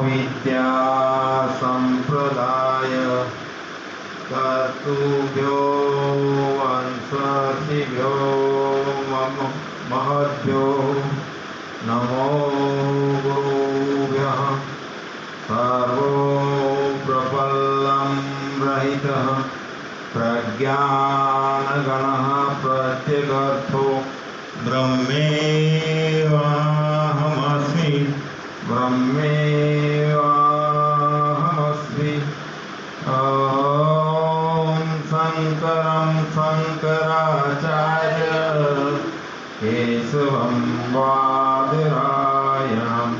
विद्या संप्रदाय कर्तृभ्यो वंशर्षिभ्यो महद्भ्यो नमो गुरुभ्यः। सर्वप्रपल्लं रहितः प्रज्ञानगणः प्रत्यगर्थो ब्रह्मेवाहमस्मि ब्रह्मेवाहमस्मि। ॐ शङ्करं शङ्कराचार्य केशवं बादरायणं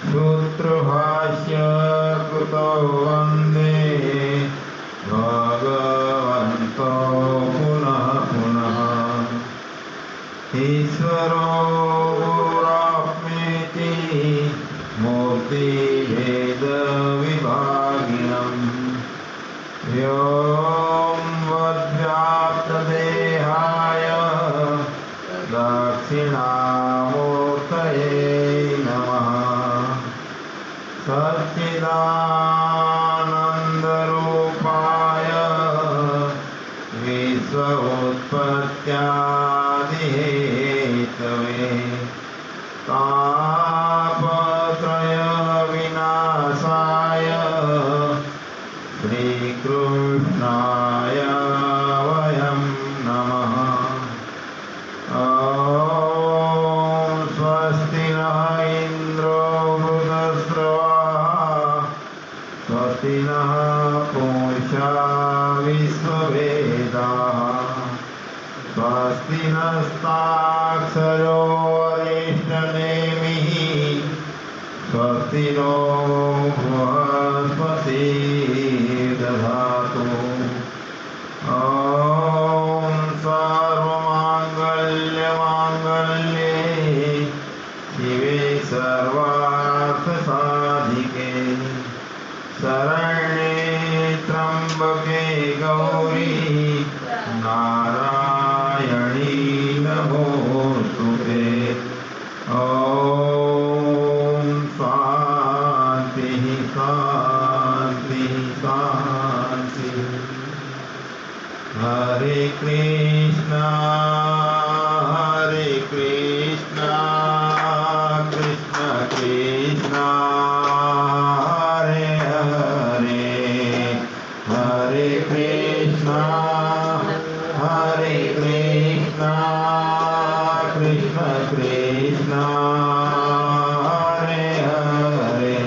सूत्रभाष्य कृतो वन्दे भगवन्तो पुनः पुनः। ईश्वरो गुरुरात्मेति मूर्तिभेदविभागिनम् व्योमवद्व्याप्तदेहाय दक्षिणामूर्तये नमः। सच्चिदानन्दरूपाय विश्वोत्पत्त्यादिहेतवे तापत्रयविनाशाय श्रीकृष्णाय वयं नमः। ॐ स्वस्ति नः इन्द्रो वृद्धश्रवाः स्वस्ति नः पूषा विश्ववेदाः स्वस्ति नस्ताक्षरो अरिष्टनेमिः स्वस्ति नो बृहस्पतिर्दधातु। ॐ सर्वमाङ्गल्यमाङ्गल्ये शिवे सर्वार्थसाधिके शरण्ये त्र्यम्बके गौरी नारायणी नमोस्तुते। ॐ शान्ति शान्ति शान्ति। हरे कृष्णा कृष्ण कृष्णा हरे हरे हरे कृष्णा कृष्ण कृष्णा हरे हरे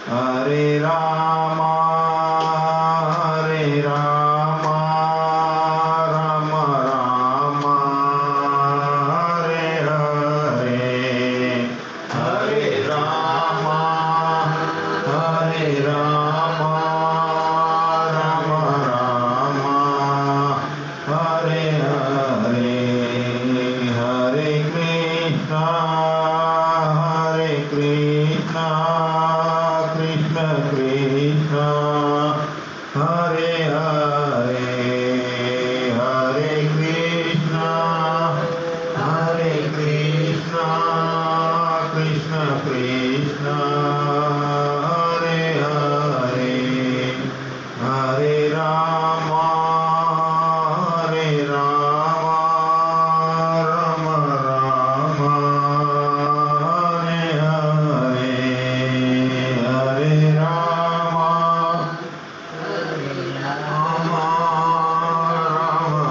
हरे राम राम राम हरे हरे हरे राम राम राम हरे हरे हरे कृष्णा कृष्ण कृष्णा हरे हरे हरे कृष्णा कृष्ण कृष्णा हरे हरे हरे राम राम राम हरे हरे हरे राम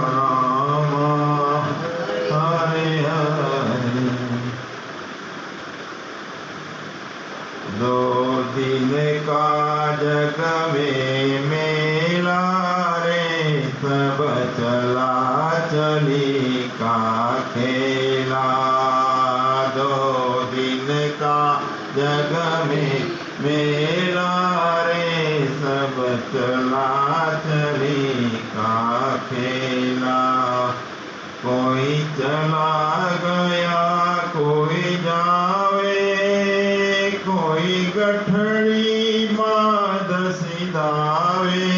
राम हरे हरे। दो दिन का जग में मेला रे सब चला चली का खेला। दो दिन का जग में मेला रे सब चला चली का खेला। कोई चला गया कोई जावे कोई गठड़ी माद सिदावे।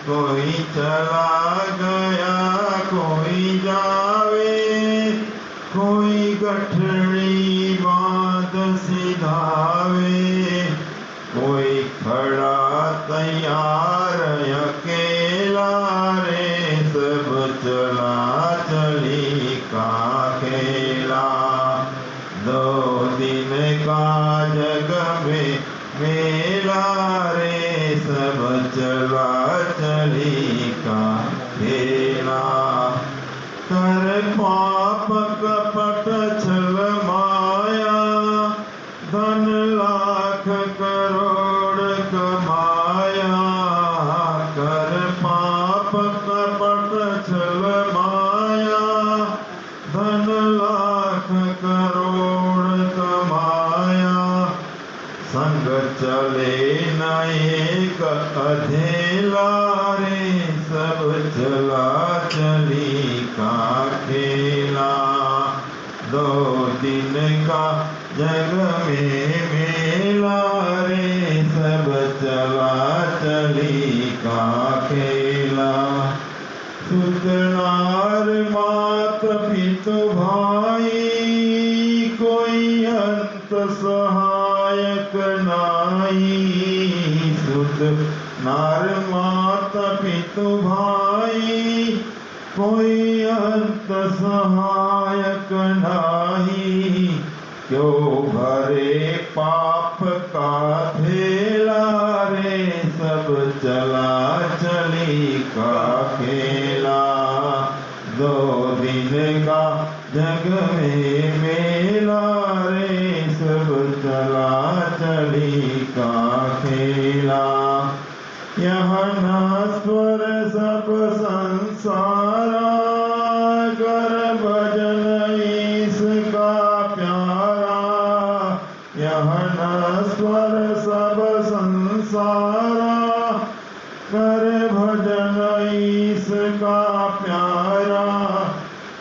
कोई चला गया कोई जावे कोई गठड़ी माद सिदावे। धावे, कोई खड़ा तैयार अकेला रे, सब चला चली का खेला। 2 दिन का जग में मेला रे, सब चला चली का खेला। कर पाप कपट छल माया, धन लाख करोड़ कमाया। कर पाप कपट छल माया, धन लाख करोड़ कमाया। संग चले न एक अधेला रे, सब चला चली का खेला। 2 दिन का जग में मेला रे, सब चला चली का खेला। सुतनार मात पितु भाई, कोई अंत सहायक नाई। सुत नार मात पितु भाई, कोई अंत सहायक नाही। क्यों भरे पाप का थेला रे, सब चला चली का खेला। 2 दिन का जग में मेला रे, सब चला चली का खेला। यह नश्वर सब संसारा, कर भजन इसका प्यारा। यह नश्वर सब संसारा, कर भजन इसका प्यारा।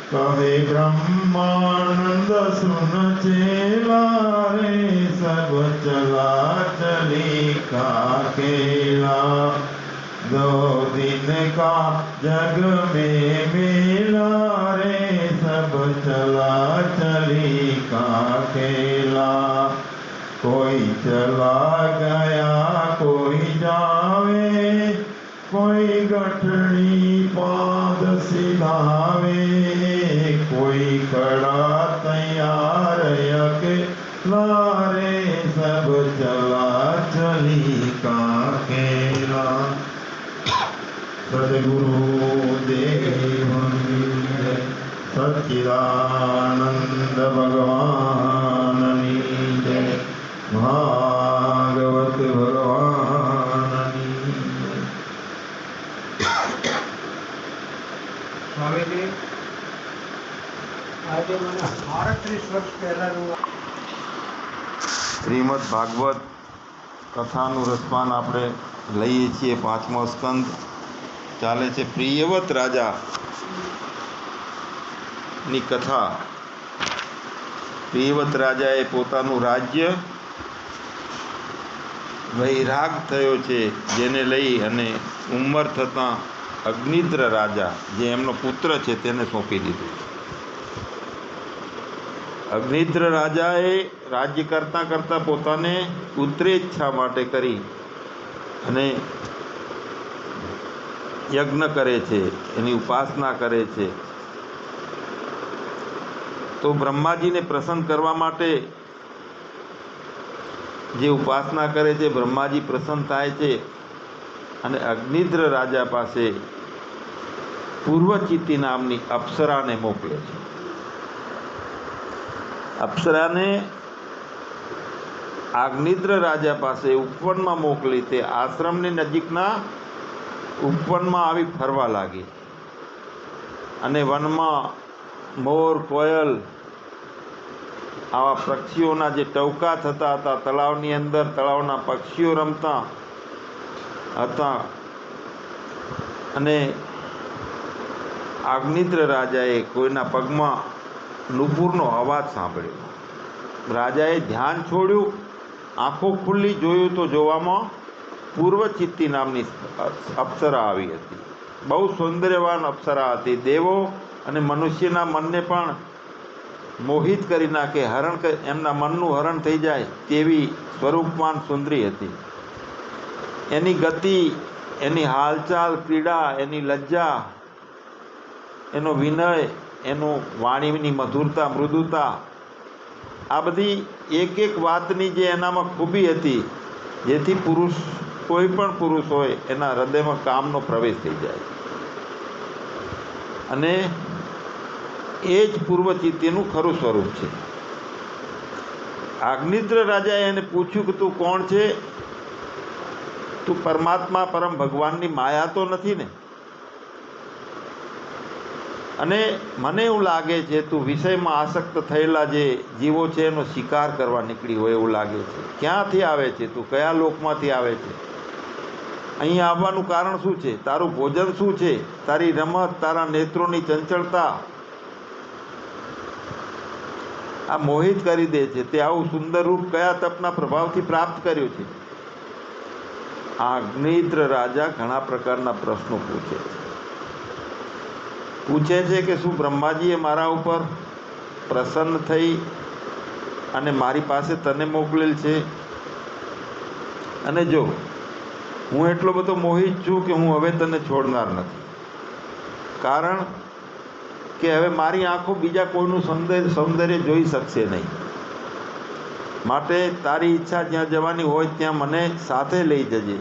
कहे ब्रह्मानंद सुन चेला रे, सब चला चली का खेला। 2 दिन का जग में मेला रे, सब चला चली का खेला। कोई चला गया कोई जावे, कोई गठड़ी पाद सिधावे। कोई खड़ा तैयार अकेला रे, सब चला चली का खेला। सद्गुरु देव सच्चिदानंद भगवान जय। भागवत भगवान સ્વામીજી આજે મને 38 વર્ષ પહેલાનું શ્રીમદ ભાગવત કથાનું રસપાન આપણે લઈએ છીએ। 5મો સ્કંદ ચાલે છે। પ્રિયવત રાજાની કથા। પ્રિયવત રાજાએ પોતાનું રાજ્ય વૈરાગ થયો છે, જેને લઈ અને ઉંમર થતાં અગ્નિદ્ર રાજા, જે એમનો પુત્ર છે, તેને સોંપી દીધું। અગ્નિદ્ર રાજાએ રાજ્ય કરતાં કરતાં પોતાને પુત્રેચ્છા માટે કરી અને યજ્ઞ કરે છે, એની ઉપાસના કરે છે। તો બ્રહ્માજીને પ્રસન્ન કરવા માટે જે ઉપાસના કરે છે, બ્રહ્માજી પ્રસન્ન થાય છે અને અગ્નિદ્ર રાજા પાસે પૂર્વચિત્તી નામની અપ્સરાને મોકલે છે। અપ્સરાને અગ્નિદ્ર રાજા પાસે ઉપવનમાં મોકલી। તે આશ્રમની નજીકના ઉપવનમાં આવી ફરવા લાગી અને વનમાં મોર, કોયલ આવા પક્ષીઓના જે ટવકા થતા હતા, તળાવની અંદર તળાવના પક્ષીઓ રમતા હતા અને અગ્નિદ્ર રાજાએ કોઈના પગમાં નુપુરનો અવાજ સાંભળ્યો। રાજાએ ધ્યાન છોડ્યું, આંખો ખુલ્લી જોયું તો જોવામાં પૂર્વચિત્તી નામની અપ્સરા આવી હતી। બહુ સૌંદર્યવાન અપ્સરા હતી। દેવો અને મનુષ્યના મનને પણ મોહિત કરી નાખે, એમના મનનું હરણ થઈ જાય તેવી સ્વરૂપવાન સુંદરી હતી. એની ગતિ, એની હાલચાલ, ક્રીડા, એની લજ્જા, એનો વિનય, એનું વાણીની મધુરતા, મૃદુતા, આ બધી એક એક વાતની જે એનામાં ખૂબી હતી, જેથી કોઈ પણ પુરુષ હોય એના હૃદયમાં કામનો પ્રવેશ થઈ જાય. અને એ જ પૂર્વચિત્તીનું ખરું સ્વરૂપ છે. અગ્નિદ્ર રાજાએ એને પૂછ્યું કે તું કોણ છે? તું પરમાત્મા, પરમ ભગવાનની માયા તો નથી ને? અને મને એવું લાગે છે તું વિષયમાં આસક્ત થયેલા જે જીવો છે એનો શિકાર કરવા નીકળી હોય એવું લાગે છે. ક્યાંથી આવે છે તું? કયા લોકમાંથી આવે છે? અહીં આવવાનું કારણ શું છે? તારું ભોજન શું છે? તારી રમત, તારા નેત્રોની ચંચળતા આ મોહિત કરી દે છે. તે આવું સુંદર રૂપ કયા તપના પ્રભાવથી પ્રાપ્ત કર્યું છે? આ અગ્નિદ્ર રાજા ઘણા પ્રકારના પ્રશ્નો પૂછે છે કે શું બ્રહ્માજીએ મારા ઉપર પ્રસન્ન થઈ અને મારી પાસે તને મોકલેલ છે? અને જો હું એટલો બધો મોહિત છું કે હું હવે તને છોડનાર નથી. કારણ કે હવે મારી આંખો બીજા કોઈનું સૌંદર્ય જોઈ શકશે નહીં. માટે તારી ઈચ્છા જ્યાં જવાની હોય ત્યાં મને સાથે લઈ જજે.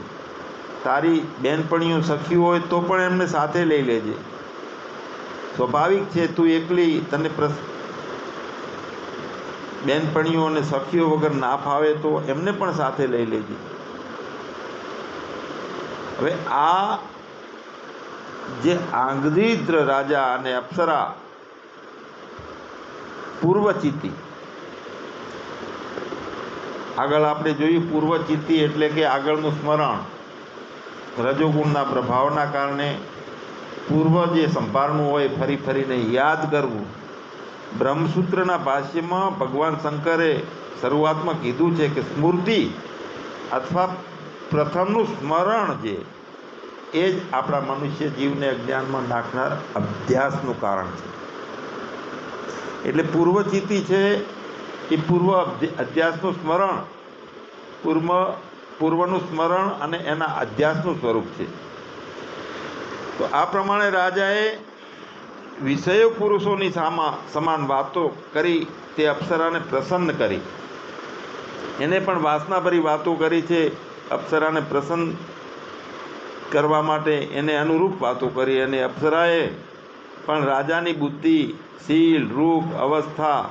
તારી બેનપણીઓ, સખી હોય તો પણ એમને સાથે લઈ લેજે. સ્વાભાવિક છે તું એકલી, તને બેનપણીઓ અને સખીઓ વગર ના ફાવે તો એમને પણ સાથે લઈ લેજે. હવે આ જે આંગદ્રિદ્ર રાજા અને અપ્સરા પૂર્વચિત્તી, આગળ આપણે જોયું પૂર્વચિત્તી એટલે કે આગળનું સ્મરણ. રજોગુણના પ્રભાવના કારણે પૂર્વ જે સંભાળનું હોય ફરી ફરીને યાદ કરવું. બ્રહ્મસૂત્રના ભાષ્યમાં ભગવાન શંકરે શરૂઆતમાં કીધું છે કે સ્મૃતિ અથવા પ્રથમનું સ્મરણ જે એ જ આપણા મનુષ્ય જીવને અજ્ઞાનમાં નાખનાર અભ્યાસનું કારણ છે. એટલે પૂર્વચિત્તી છે એ પૂર્વ અધ્યાસનું સ્મરણ, પૂર્વનું સ્મરણ અને એના અધ્યાસનું સ્વરૂપ છે. તો આ પ્રમાણે રાજાએ વિષયો પુરુષોની સમાન વાતો કરી તે અપ્સરાને પ્રસન્ન કરી. એને પણ વાસનાભરી વાતો કરી છે. અપ્સરાને પ્રસન્ન કરવા માટે એને અનુરૂપ વાતો કરી. અને અપ્સરાએ પણ રાજાની બુદ્ધિ, શીલ, રૂપ, અવસ્થા,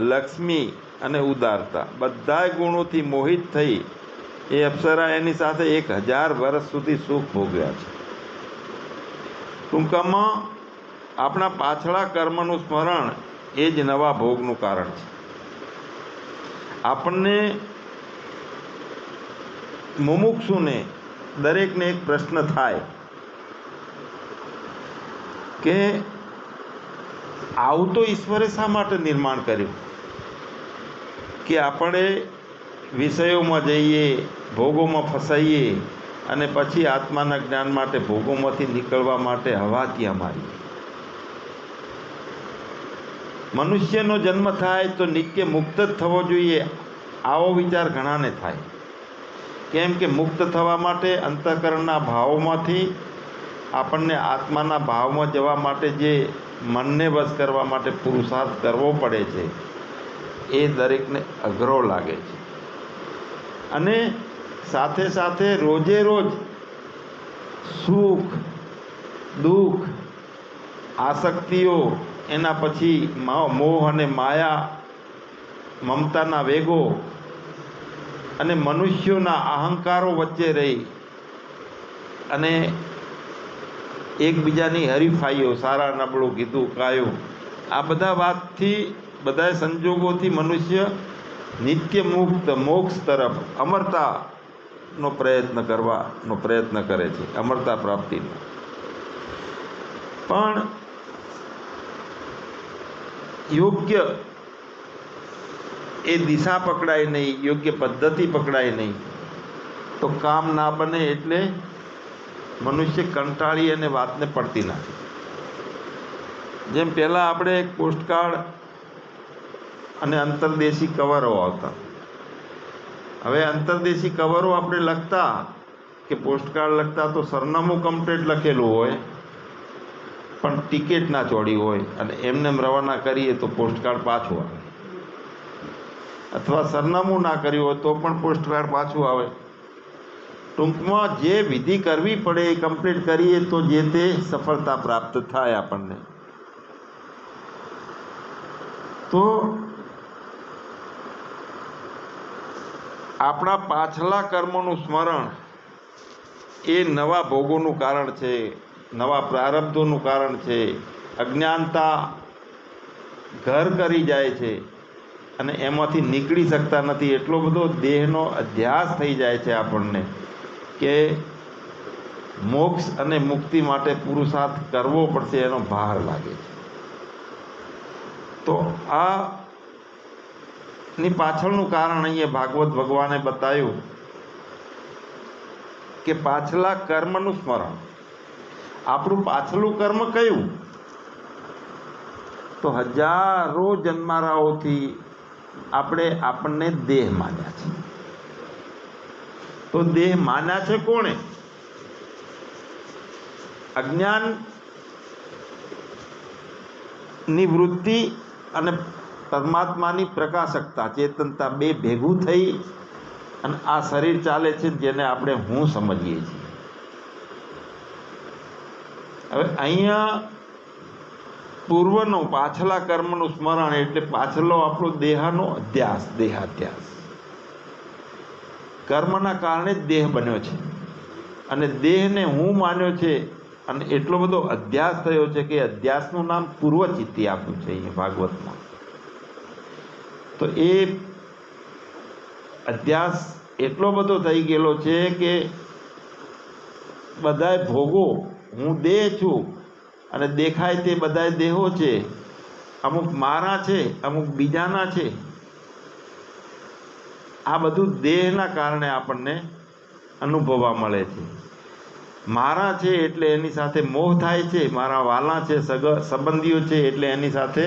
લક્ષ્મી અને ઉદારતા બધાય ગુણોથી મોહિત થઈ એ અપ્સરા એની સાથે 1000 વર્ષ સુધી સુખ ભોગવ્યા છે. ટૂંકમાં આપણા પાછલા કર્મનું સ્મરણ એ જ નવા ભોગનું કારણ છે. આપણને મુમુક્ષુને દરેકને એક પ્રશ્ન થાય કે આવું તો ઈશ્વરે શા માટે નિર્માણ કર્યું કે આપણે વિષયોમાં જઈએ, ભોગોમાં ફસાઈએ અને પછી આત્માના જ્ઞાન માટે ભોગોમાંથી નીકળવા માટે હવા ત્યાં મારીએ. મનુષ્યનો જન્મ થાય તો નિત્ય મુક્ત જ થવો જોઈએ આવો વિચાર ઘણાને થાય. કેમ કે મુક્ત થવા માટે અંતઃકરણના ભાવોમાંથી આપણને આત્માના ભાવમાં જવા માટે જે મનને વશ કરવા માટે પુરુષાર્થ કરવો પડે છે એ દરેકને અઘરો લાગે છે. અને સાથે સાથે રોજે રોજ સુખ, દુઃખ, આસક્તિઓ, એના પછી મોહ અને માયા, મમતાના વેગો અને મનુષ્યોના અહંકારો વચ્ચે રહી અને એકબીજાની હરીફાઈઓ, સારા નબળું, કીધું કાયું, આ બધા વાતથી, બધા સંજોગોથી મનુષ્ય નિત્ય મુક્ત મોક્ષ તરફ અમરતાનો પ્રયત્ન કરે છે, અમરતા પ્રાપ્તિનો. પણ યોગ્ય એ દિશા પકડાય નહીં, યોગ્ય પદ્ધતિ પકડાય નહીં તો કામ ના બને. એટલે મનુષ્ય કંટાળી અને વાતને પડતી નાખે. જેમ પહેલાં આપણે એક પોસ્ટકાર્ડ અને અંતર્દેશી કવરો આવતા. હવે અંતર્દેશી કવરો આપણે લખતા કે પોસ્ટકાર્ડ લખતા તો સરનામું કમ્પ્લીટ લખેલું હોય પણ ટિકિટ ના ચોડી હોય અને એમને રવાના કરીએ તો પોસ્ટકાર્ડ પાછું આવે, અથવા સરનામું ના કર્યું હોય તો પણ પોસ્ટકાર્ડ પાછું આવે. ટૂંકમાં જે વિધિ કરવી પડે એ કમ્પ્લીટ કરીએ તો જે તે સફળતા પ્રાપ્ત થાય આપણને. તો આપણા પાછલા કર્મોનું સ્મરણ એ નવા ભોગોનું કારણ છે, નવા પ્રારબ્ધોનું કારણ છે. અજ્ઞાનતા ઘર કરી જાય છે અને એમાંથી નીકળી શકતા નથી. એટલો બધો દેહનો અધ્યાસ થઈ જાય છે આપણને કે મોક્ષ અને મુક્તિ માટે પુરુષાર્થ કરવો પડશે, એનો ભાર લાગે છે. તો આ ની પાછળનું કારણ અહીંયા ભાગવત ભગવાને બતાવ્યું કે પાછલા કર્મનું સ્મરણ. આપણું પાછલું કર્મ કયું? તો હજારો જન્મારાઓથી આપણને દેહ માન્યા છે. તો દેહ માન્યા છે કોણે? અજ્ઞાન ની વૃત્તિ અને પરમાત્માની પ્રકાશકતા, ચેતનતા બે ભેગું થઈ અને આ શરીર ચાલે છે, જેને આપણે હું સમજીએ છીએ. હવે અહીંયા પૂર્વનું પાછલા કર્મનું સ્મરણ એટલે પાછલો આપણો દેહનો અધ્યાસ, દેહાધ્યાસ. કર્મના કારણે જ દેહ બન્યો છે અને દેહને હું માન્યો છે અને એટલો બધો અધ્યાસ થયો છે કે અધ્યાસનું નામ પૂર્વચિત્તી આપ્યું છે અહીંયા ભાગવતમાં. તો એ અધ્યાસ એટલો બધો થઈ ગયેલો છે કે બધાય ભોગો હું દેહ છું અને દેખાય તે બધાય દેહો છે. અમુક મારા છે, અમુક બીજાના છે. આ બધું દેહના કારણે આપણને અનુભવવા મળે છે. મારા છે એટલે એની સાથે મોહ થાય છે, મારા વાલા છે, સંબંધીઓ છે એટલે એની સાથે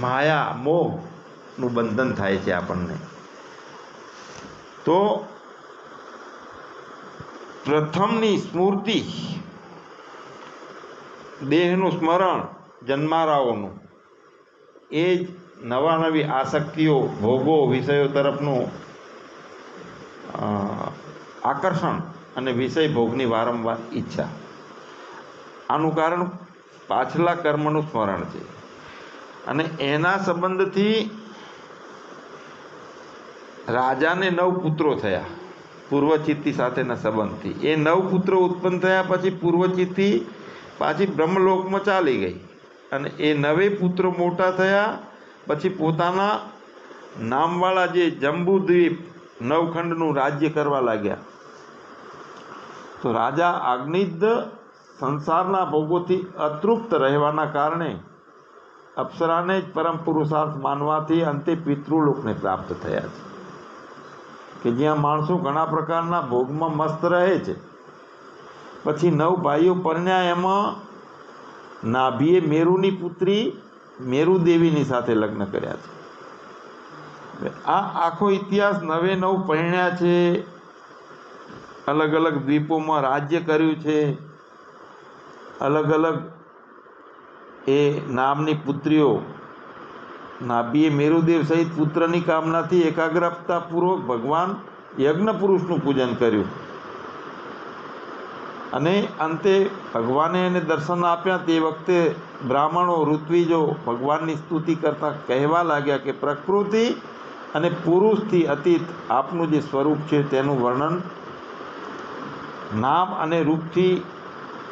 માયા, મોહનું બંધન થાય છે આપણને. તો પ્રથમની સ્મૃતિ, દેહનું સ્મરણ જન્મારાઓનું, એ જ નવા નવી આસક્તિઓ, ભોગો, વિષયો તરફનું આકર્ષણ અને વિષય ભોગની વારંવાર ઈચ્છા. આનું કારણ પાછલા કર્મનું સ્મરણ છે. અને એના સંબંધથી રાજાને 9 પુત્રો થયા પૂર્વચિત્તી સાથેના સંબંધથી. એ 9 પુત્રો ઉત્પન્ન થયા પછી પૂર્વચિત્તી પાછી બ્રહ્મલોકમાં ચાલી ગઈ અને એ 9 પુત્રો મોટા થયા પછી પોતાના નામવાળા જે જંબુદ્વીપ 9 ખંડનું રાજ્ય કરવા લાગ્યા. તો રાજા અગ્નિદ્ધ સંસારના ભોગોથી અતૃપ્ત રહેવાના કારણે અપ્સરાને જ પરમ પુરુષાર્થ માનવાથી અંતે પિતૃલોકને પ્રાપ્ત થયા છે, કે જ્યાં માણસો ઘણા પ્રકારના ભોગમાં મસ્ત રહે છે. પછી 9 ભાઈઓ પરણ્યા, એમાં નાભીએ મેરુની પુત્રી મેરુદેવીની સાથે લગ્ન કર્યા છે. આ આખો ઇતિહાસ 9 પરણ્યા છે, અલગ અલગ દ્વીપોમાં રાજ્ય કર્યું છે, અલગ અલગ એ નામની પુત્રીઓ નાભીએ મેરુદેવ સહિત પુત્રની કામનાથી એકાગ્રતાપૂર્વક ભગવાન યજ્ઞ પુરુષનું પૂજન કર્યું અને અંતે ભગવાને એને દર્શન આપ્યા. તે વખતે બ્રાહ્મણો, ઋત્વિજો ભગવાનની સ્તુતિ કરતા કહેવા લાગ્યા કે પ્રકૃતિ અને પુરુષથી અતીત આપનું જે સ્વરૂપ છે તેનું વર્ણન નામ અને રૂપથી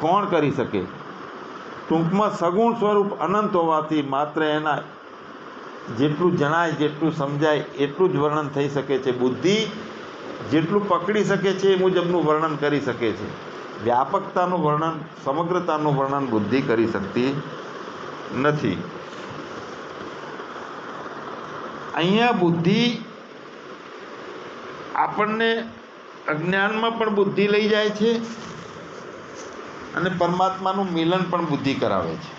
કોણ કરી શકે? ટૂંકમાં સગુણ સ્વરૂપ અનંત હોવાથી માત્ર એના જેટલું જણાય, જેટલું સમજાય એટલું જ વર્ણન થઈ શકે છે. બુદ્ધિ જેટલું પકડી શકે છે એ મુજબનું વર્ણન કરી શકે છે. વ્યાપકતાનું વર્ણન, સમગ્રતાનું વર્ણન બુદ્ધિ કરી શકતી નથી. અહીંયા બુદ્ધિ આપણને અજ્ઞાનમાં પણ બુદ્ધિ લઈ જાય છે અને પરમાત્માનું મિલન પણ બુદ્ધિ કરાવે છે.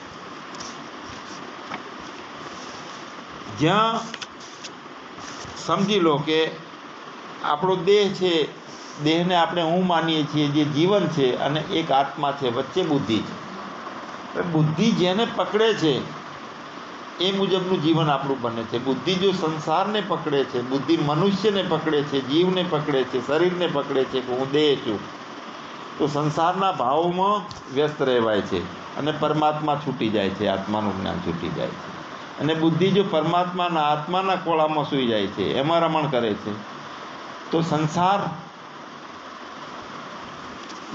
જ્યાં સમજી લો કે આપણો દેહ છે, દેહને આપણે હું માનીએ છીએ, જે જીવન છે, અને એક આત્મા છે, વચ્ચે બુદ્ધિ છે. બુદ્ધિ જેને પકડે છે એ મુજબનું જીવન આપણું બને છે. બુદ્ધિ જો સંસારને પકડે છે, બુદ્ધિ મનુષ્યને પકડે છે, જીવને પકડે છે, શરીરને પકડે છે કે હું દેહ છું, તો સંસારના ભાવોમાં વ્યસ્ત રહેવાય છે અને પરમાત્મા છૂટી જાય છે, આત્માનું જ્ઞાન છૂટી જાય છે. અને બુદ્ધિ જો પરમાત્માના આત્માના ખોળામાં સૂઈ જાય છે, એમાં રમણ કરે છે, તો સંસાર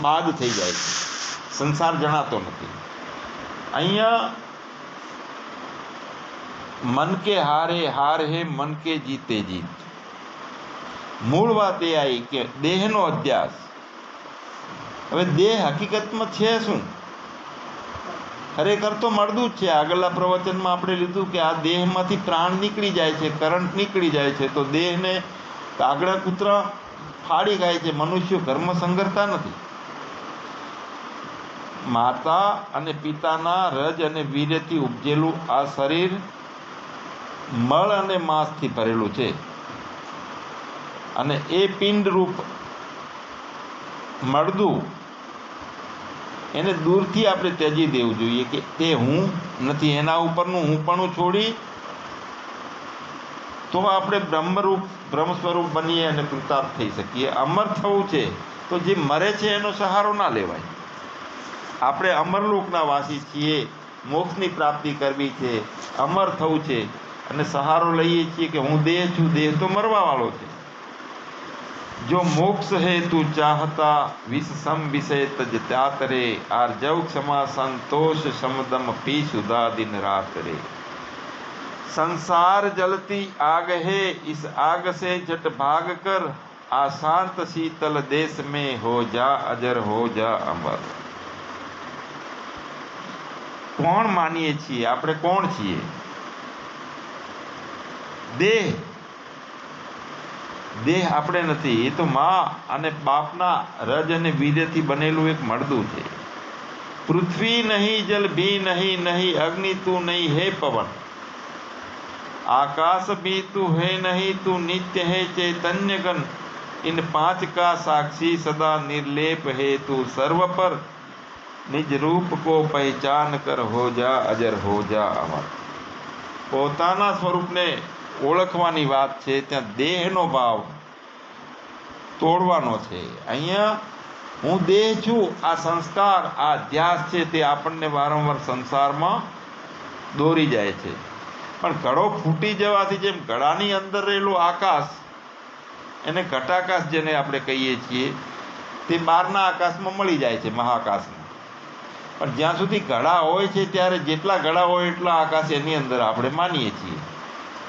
બાદ થઈ જાય છે, સંસાર જણાતો નથી. અહીંયા મન કે હારે હાર હે, મન કે જીતે જીત. મૂળ વાત એ આવી કે દેહનો અધ્યાસ. હવે દેહ હકીકતમાં છે શું? ખરેખર તો મળદું જ છે. આગળના પ્રવચનમાં આપણે લીધું કે આ દેહમાંથી પ્રાણ નીકળી જાય છે, કરંટ નીકળી જાય છે, તો દેહને કાગડા કૂતરા ફાડી ખાય છે, મનુષ્યો ઘરમાં સંગરતા નથી. માતા અને પિતાના રજ અને વીર્યથી ઉપજેલું આ શરીર મળ અને માંસથી ભરેલું છે, અને એ પિંડરૂપ મળદું એને દૂરથી આપણે ત્યજી દેવું જોઈએ કે તે હું નથી. એના ઉપરનું હુંપણું છોડી તો આપણે બ્રહ્મ સ્વરૂપ બનીએ અને કૃતાર્થ થઈ શકીએ. અમર થવું છે તો જે મરે છે એનો સહારો ના લેવાય. આપણે અમરલોકના વાસી છીએ, મોક્ષની પ્રાપ્તિ કરવી છે, અમર થવું છે, અને સહારો લઈએ છીએ કે હું દેહ છું, દેહ તો મરવાવાળો છે. જો મોક્ષ હે તું ચાહતા, વિષ સમ વિષય તજ ત્યાત રે, આર જવ ક્ષમા સંતોષ સમદમ પી સુધા દિન રાત રે. संसार जलती आग है, इस आग से झट भाग कर, आ शांत शीतल देश में हो जा अजर, हो जा अमर. કોણ માનીએ છીએ આપણે? કોણ છીએ? દેહ. દેહ આપણે નથી. એ તો મા અને બાપના રજ અને વીર્યથી બનેલું એક મળદું છે. પૃથ્વી નહીં, જલ भी नहीं, नहीं अग्नि तू नहीं है पवन, आकाश भी तू है नहीं, तू नित्य है चैतन्य गण, इन पांच का साक्षी सदा निर्लेप है, तू सर्व पर निज रूप को पहचान कर, हो जा अजर, हो जा अमर. પોતાના સ્વરૂપને ઓળખવાની વાત છે, ત્યાં દેહનો ભાવ તોડવાનો છે. અહીંયા હું દેહ છું, આ સંસ્કાર, આ અધ્યાસ છે, તે આપણને વારંવાર સંસારમાં દોરી જાય છે. પણ ઘડો ફૂટી જવાથી જેમ ઘડાની અંદર રહેલું આકાશ, એને ઘટાકાશ જેને આપણે કહીએ છીએ, તે બહારના આકાશમાં મળી જાય છે, મહાકાશમાં. પણ જ્યાં સુધી ઘડા હોય છે ત્યારે જેટલા ઘડા હોય એટલા આકાશ એની અંદર આપણે માનીએ છીએ.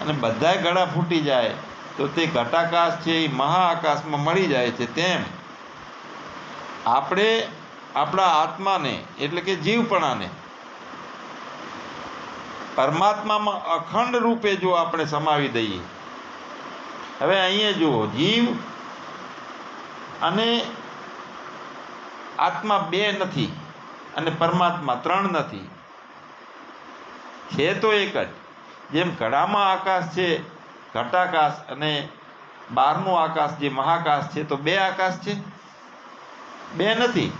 અને બધાય ઘડા ફૂટી જાય તો તે ઘટાકાશ છે એ મહાઆકાશમાં મળી જાય છે. તેમ આપણે આપણા આત્માને એટલે કે જીવપણાને પરમાત્મામાં અખંડ રૂપે જો આપણે સમાવી દઈએ. હવે અહીંયા જુઓ, જીવ અને આત્મા બે નથી, અને પરમાત્મા ત્રણ નથી, છે તો એક જ. જેમ ઘડામાં આકાશ છે, ઘટાકાશ, અને બહારનું આકાશ જે મહાકાશ છે, તો બે આકાશ છે? બે નથી,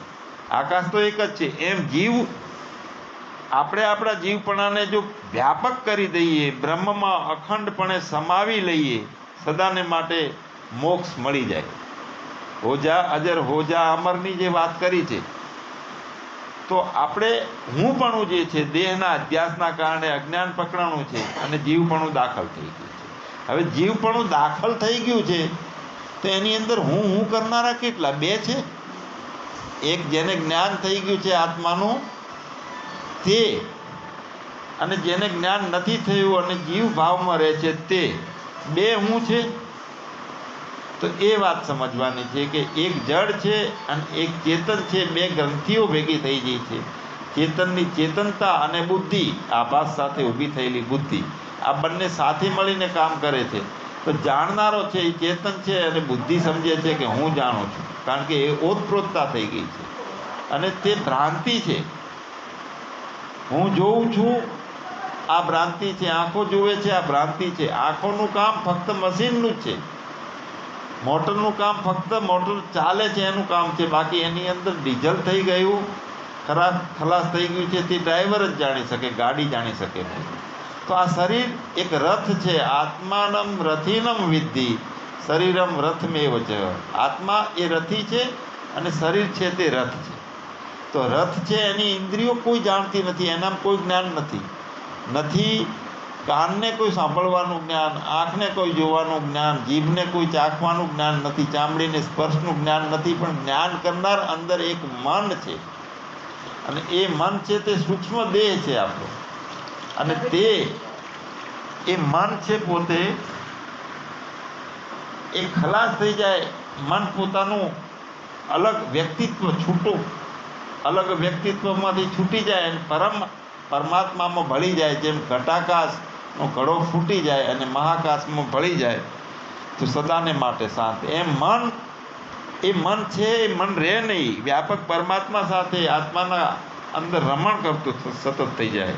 આકાશ તો એક જ છે. એમ જીવ, આપણે આપણા જીવપણાને જો વ્યાપક કરી દઈએ, બ્રહ્મમાં અખંડપણે સમાવી લઈએ, સદાને માટે મોક્ષ મળી જાય. હોજા અજર, હોજા અમરની જે વાત કરી છે, તો આપણે હુંપણું જે છે દેહના અધ્યાસના કારણે અજ્ઞાન પકડાણું છે, અને જીવપણું દાખલ થઈ ગયું છે. હવે જીવપણું દાખલ થઈ ગયું છે તો એની અંદર હું કરનારા કેટલા? બે છે. એક જેને જ્ઞાન થઈ ગયું છે આત્માનું તે, અને જેને જ્ઞાન નથી થયું અને જીવ ભાવમાં રહે છે તે. બે હું છે. તો એ વાત સમજવાની છે કે એક જડ છે અને એક ચેતન છે. બે ગ્રંથિઓ ભેગી થઈ ગઈ છે. ચેતનની ચેતનતા અને બુદ્ધિ, આભાસ સાથે ઊભી થયેલી બુદ્ધિ, આ બંને સાથે મળીને કામ કરે છે. તો જાણનારો છે એ ચેતન છે, અને બુદ્ધિ સમજે છે કે હું જાણું છું, કારણ કે એ ઓતપ્રોતતા થઈ ગઈ છે, અને તે ભ્રાંતિ છે. હું જોઉં છું આ ભ્રાંતિ છે, આંખો જુએ છે આ ભ્રાંતિ છે. આંખોનું કામ ફક્ત મશીનનું જ છે, મોટરનું કામ ફક્ત મોટર ચાલે છે એનું કામ છે. બાકી એની અંદર ડીઝલ થઈ ગયું, ખલાસ થઈ ગયું છે તે ડ્રાઈવર જ જાણી શકે, ગાડી જાણી શકે નહીં. તો આ શરીર એક રથ છે. આત્માનમ રથિનમ વિદ્ધિ શરીરમ રથમેવ ચ. આત્મા એ રથી છે અને શરીર છે તે રથ છે. તો રથ છે એની ઇન્દ્રિયો કોઈ જાણતી નથી, એનામાં કોઈ જ્ઞાન નથી. કાનને કોઈ સાંભળવાનું જ્ઞાન, આંખને કોઈ જોવાનું જ્ઞાન, જીભને કોઈ ચાખવાનું જ્ઞાન નથી, ચામડીને સ્પર્શનું જ્ઞાન નથી. પણ જ્ઞાન કરનાર અંદર એક મન છે, અને એ મન છે તે સૂક્ષ્મ દેહ છે આપણો. અને તે એ મન છે પોતે એ ખલાસ થઈ જાય, મન પોતાનું અલગ વ્યક્તિત્વ છૂટું, અલગ વ્યક્તિત્વમાંથી છૂટી જાય અને પરમાત્મામાં ભળી જાય. જેમ ઘટાકાશનો ઘડો ફૂટી જાય અને મહાકાશમાં ભળી જાય તો સદાને માટે શાંત. એમ એ મન છે, એ મન રહે નહીં, વ્યાપક પરમાત્મા સાથે આત્માના અંદર રમણ કરતું સતત થઈ જાય.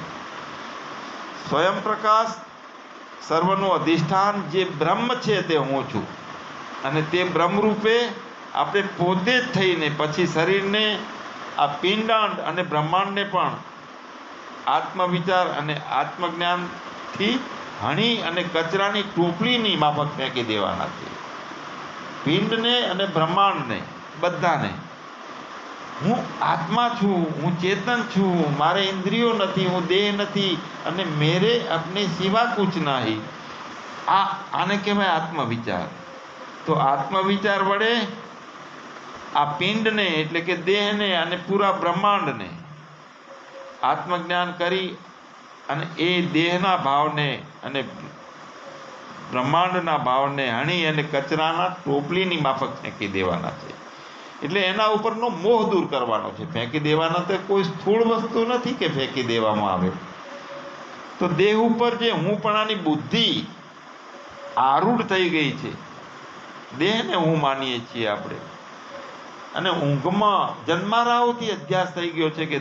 સ્વયં પ્રકાશ સર્વનું અધિષ્ઠાન જે બ્રહ્મ છે તે હું છું. અને તે બ્રહ્મરૂપે આપણે પોતે જ થઈને પછી શરીરને, આ પિંડાંડ અને બ્રહ્માંડને પણ આત્મવિચાર અને આત્મજ્ઞાનથી હણી અને કચરાની ટોપલીની માફક ફેંકી દેવાના છે. પિંડને અને બ્રહ્માંડને બધાને હું આત્મા છું, હું ચેતન છું, મારે ઇન્દ્રિયો નથી, હું દેહ નથી, અને મેરે અપને સિવા કુછ નહીં. આને કહેવાય આત્મવિચાર. તો આત્મવિચાર વડે આ પિંડને એટલે કે દેહને અને પૂરા બ્રહ્માંડને આત્મજ્ઞાન કરી અને એ દેહના ભાવને અને બ્રહ્માંડના ભાવને હણી અને કચરાના ટોપલીની માફક ફેંકી દેવાના છે. એટલે એના ઉપરનો મોહ દૂર કરવાનો છે. ફેંકી દેવાના તો કોઈ સ્થૂળ વસ્તુ નથી કે ફેંકી દેવામાં આવે. તો દેહ ઉપર જે હુંપણાની બુદ્ધિ આરૂઢ થઈ ગઈ છે, દેહને હું માનીએ છીએ આપણે, અને ઊંઘમાં જન્મારાઓથી અધ્યાસ થઈ ગયો છે કે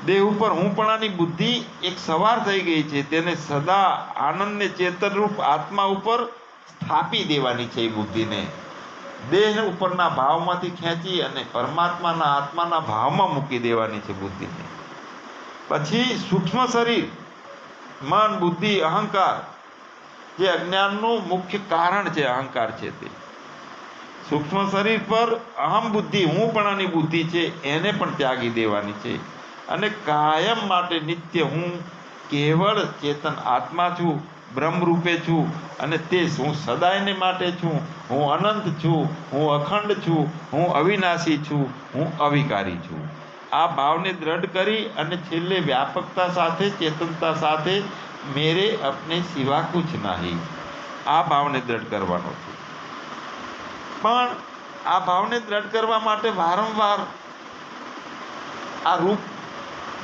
દેહ ઉપર હુંપણાની બુદ્ધિ એક સવાર થઈ ગઈ છે. તેને સદા આનંદને ચેતનરૂપ આત્મા ઉપર સ્થાપી દેવાની છે. એ બુદ્ધિને દેહ ઉપરના ભાવમાંથી ખેંચી અને પરમાત્માના આત્માના ભાવમાં મૂકી દેવાની છે બુદ્ધિને. પછી સૂક્ષ્મ શરીર, મન, બુદ્ધિ, અહંકાર, જે અજ્ઞાનનું મુખ્ય કારણ છે, અહંકાર છે, તે સૂક્ષ્મ શરીર પર અહમ બુદ્ધિ, હુંપણાની બુદ્ધિ છે, એને પણ ત્યાગી દેવાની છે. અને કાયમ માટે નિત્ય હું કેવળ ચેતન આત્મા છું, બ્રહ્મરૂપે છું, અને તે હું સદાયને માટે છું, હું અનંત છું, હું અખંડ છું, હું અવિનાશી છું, હું અવિકારી છું. આ ભાવને દ્રઢ કરી અને છેલ્લે વ્યાપકતા સાથે, ચેતનતા સાથે મેરે અપને સિવા કુછ નહીં, આ ભાવને દ્રઢ કરવાનો છે. પણ આ ભાવને દ્રઢ કરવા માટે વારંવાર આ રૂપ,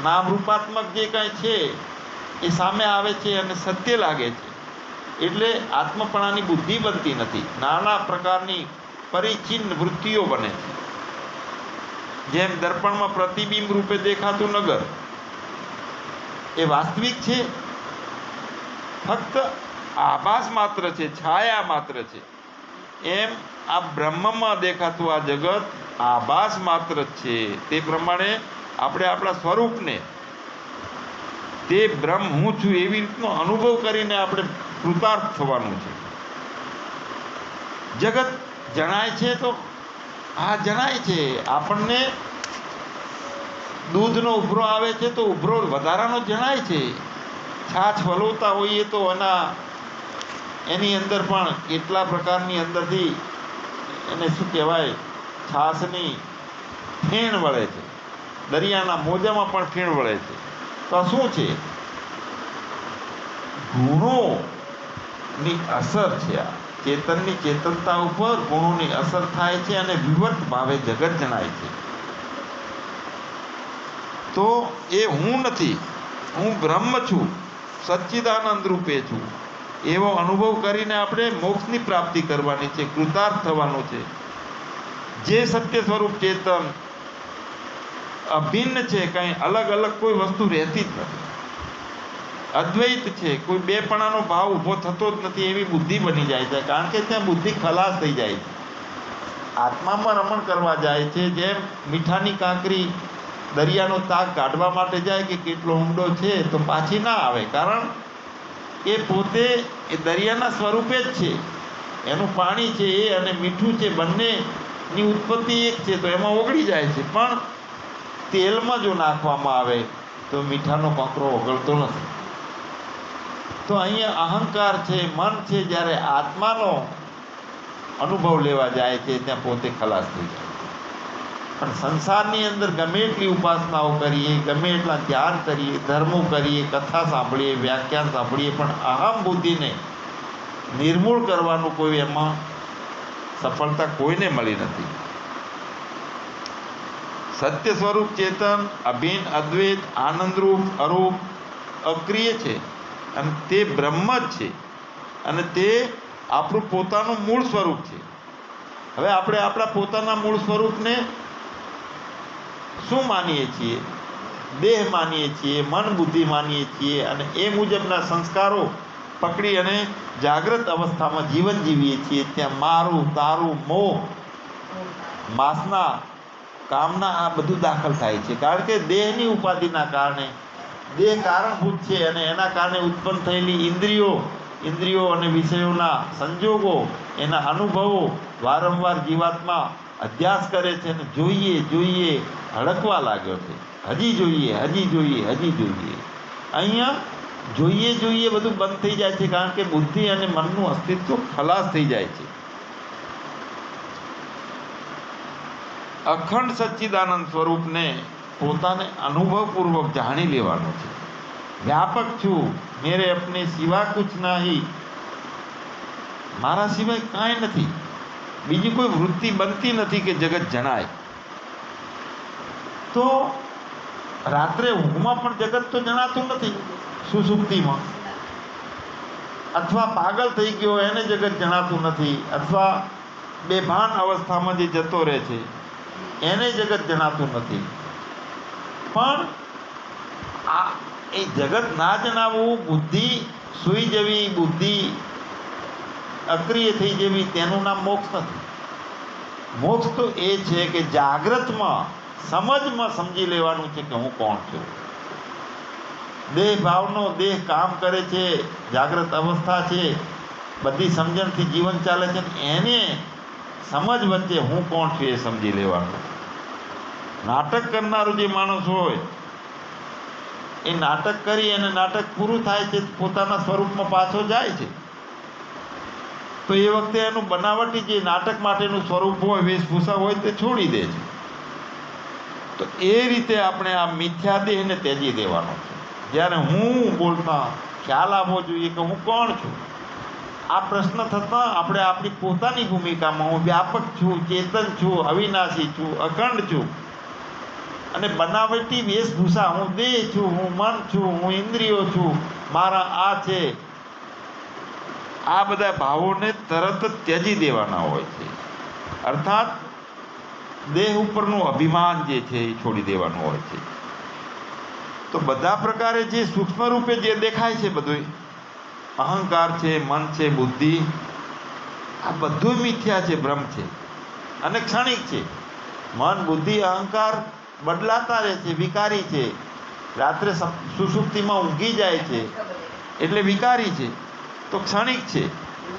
નામ રૂપાત્મક જે કાંઈ છે એ સામે આવે છે અને સત્ય લાગે છે. એટલે આત્મપણાની બુદ્ધિ બનતી નથી, નાના પ્રકારની પરિચ્છિન્ન વૃત્તિઓ બને છે. જેમ દર્પણમાં પ્રતિબિંબ રૂપે દેખાતું નગર એ વાસ્તવિક છે, ફક્ત આભાસ માત્ર છે, છાયા માત્ર છે. એમ આ બ્રહ્મમાં દેખાતું આ જગત આભાસ માત્ર છે. તે પ્રમાણે આપણે આપણા સ્વરૂપને, તે બ્રહ્મ હું છું એવી રીતનો અનુભવ કરીને આપણે કૃતાર્થ થવાનું છે. જગત જણાય છે તો આ જણાય છે. આપણને દૂધનો ઉભરો આવે છે તો ઉભરો વધારાનો જણાય છે. છાછ વલોવતા હોઈએ તો એની અંદર પણ કેટલા પ્રકારની અંદરથી એને શું કહેવાય, છાશની ફીણ વળે છે, દરિયાના મોજામાં પણ ફીણ વળે છે. તો આ શું છે? ગુણોની અસર છે. આ ચેતનની ચેતનતા ઉપર ગુણોની અસર થાય છે અને વિવર્ત ભાવે જગત જણાય છે. તો એ હું નથી, હું બ્રહ્મ છું, સચ્ચિદાનંદ રૂપે છું, એવો અનુભવ કરીને આપણે મોક્ષની પ્રાપ્તિ કરવાની છે, કૃતાર્થ થવાનું છે. જે સત્ય સ્વરૂપ ચેતન અભિન્ન છે, કંઈ અલગ અલગ કોઈ વસ્તુ રહેતી જ નથી. અદ્વૈત છે, કોઈ બેપણાનો ભાવ ઊભો થતો જ નથી, એવી બુદ્ધિ બની જાય છે. કારણ કે ત્યાં બુદ્ધિ ખલાસ થઈ જાય છે, આત્મામાં રમણ કરવા જાય છે. જેમ મીઠાની કાંકરી દરિયાનો તાગ કાઢવા માટે જાય કે કેટલો ઊંડો છે તો પાછી ના આવે, કારણ એ પોતે એ દરિયાના સ્વરૂપે જ છે. એનું પાણી છે એ અને મીઠું છે, બંનેની ઉત્પત્તિ એક છે, તો એમાં ઓગળી જાય છે. પણ તેલમાં જો નાખવામાં આવે તો મીઠાનો કાંકરો ઓગળતો નથી. તો અહીંયા અહંકાર છે, મન છે, જ્યારે આત્માનો અનુભવ લેવા જાય છે ત્યાં પોતે ખલાસ થઈ જાય. પણ સંસારની અંદર ગમે એટલી ઉપાસનાઓ કરીએ, ગમે એટલા ધ્યાન કરીએ, ધર્મો કરીએ, કથા સાંભળીએ, વ્યાખ્યાન સાંભળીએ, પણ અહમ બુદ્ધિને નિર્મૂળ કરવાનું કોઈ એમાં સફળતા કોઈને મળી નથી. સત્ય સ્વરૂપ ચેતન અભિન્ન અદ્વૈત આનંદરૂપ અરૂપ અક્રિય છે અને તે બ્રહ્મ જ છે અને તે આપણું પોતાનું મૂળ સ્વરૂપ છે. હવે આપણે આપણા પોતાના મૂળ સ્વરૂપને શું માનીએ છીએ? દેહ માનીએ છીએ, મન બુદ્ધિ માનીએ છીએ અને એ મુજબના સંસ્કારો પકડી અને જાગ્રત અવસ્થામાં જીવન જીવીએ છીએ. ત્યાં મારું, તારું, મોહ, વાસના, કામના આ બધું દાખલ થાય છે. કારણ કે દેહની ઉપાધિના કારણે, દેહ કારણભૂત છે અને એના કારણે ઉત્પન્ન થયેલી ઇન્દ્રિયો અને વિષયોના સંજોગો, એના અનુભવો વારંવાર જીવાત્મા અભ્યાસ કરે છે અને જોઈએ હડકવા લાગ્યો છે. હજી જોઈએ. અહીંયા જોઈએ બધું બંધ થઈ જાય છે, કારણ કે બુદ્ધિ અને મનનું અસ્તિત્વ ખલાસ થઈ જાય છે. અખંડ સચ્ચિદાનંદ સ્વરૂપને પોતાને અનુભવપૂર્વક જાણી લેવાનું છે. વ્યાપક છું, મેરે અપને સિવા કુછ નહીં, મારા સિવાય કાંઈ નથી. બીજી કોઈ વૃત્તિ બનતી નથી કે જગત જણાય. તો રાત્રે ઊંઘમાં પણ જગત તો જણાતું નથી, સુષુપ્તિમાં. અથવા પાગલ થઈ ગયો એને જગત જણાતું નથી, અથવા બેભાન અવસ્થામાં જે જતો રહે છે એને જગત જણાતું નથી. પણ આ એ જગત ના જણાવવું, બુદ્ધિ સૂઈ જવી, બુદ્ધિ અક્રિય થઈ જવી, તેનું નામ મોક્ષ નથી. મોક્ષ તો એ છે કે જાગ્રતમાં સમજમાં સમજી લેવાનું છે કે હું કોણ છું. દેહ ભાવનો દેહ કામ કરે છે, જાગ્રત અવસ્થા છે, બધી સમજણથી જીવન ચાલે છે, એને સમજ વચ્ચે હું કોણ છું એ સમજી લેવાનું. નાટક કરનારો જે માણસ હોય એ નાટક કરી અને નાટક પૂરું થાય છે, પોતાના સ્વરૂપમાં પાછો જાય છે. તો એ વખતે એનું બનાવટી જે નાટક માટેનું સ્વરૂપ હોય, વેશભૂષા હોય તે છોડી દે છે. તો એ રીતે આપણે આ મિથ્યા દેહને ત્યજી દેવાનો છે. જ્યારે હું બોલતા ખ્યાલ આવવો જોઈએ કે હું કોણ છું. આ પ્રશ્ન થતાં આપણે આપણી પોતાની ભૂમિકામાં હું વ્યાપક છું, ચેતન છું, અવિનાશી છું, અખંડ છું, અને બનાવટી વેશભૂષા હું દેહ છું, હું મન છું, હું ઇન્દ્રિયો છું, મારા આ છે, આ બધા ભાવોને તરત જ ત્યજી દેવાના હોય છે. અર્થાત દેહ ઉપરનું અભિમાન જે છે એ છોડી દેવાનું હોય છે. તો બધા પ્રકારે જે સૂક્ષ્મ રૂપે જે દેખાય છે બધું, અહંકાર છે, મન છે, બુદ્ધિ, આ બધું મિથ્યા છે, ભ્રમ છે અને ક્ષણિક છે. મન, બુદ્ધિ, અહંકાર બદલાતા રહે છે, વિકારી છે. રાત્રે સુષુપ્તિમાં ઊંઘી જાય છે એટલે વિકારી છે, તો ક્ષણિક છે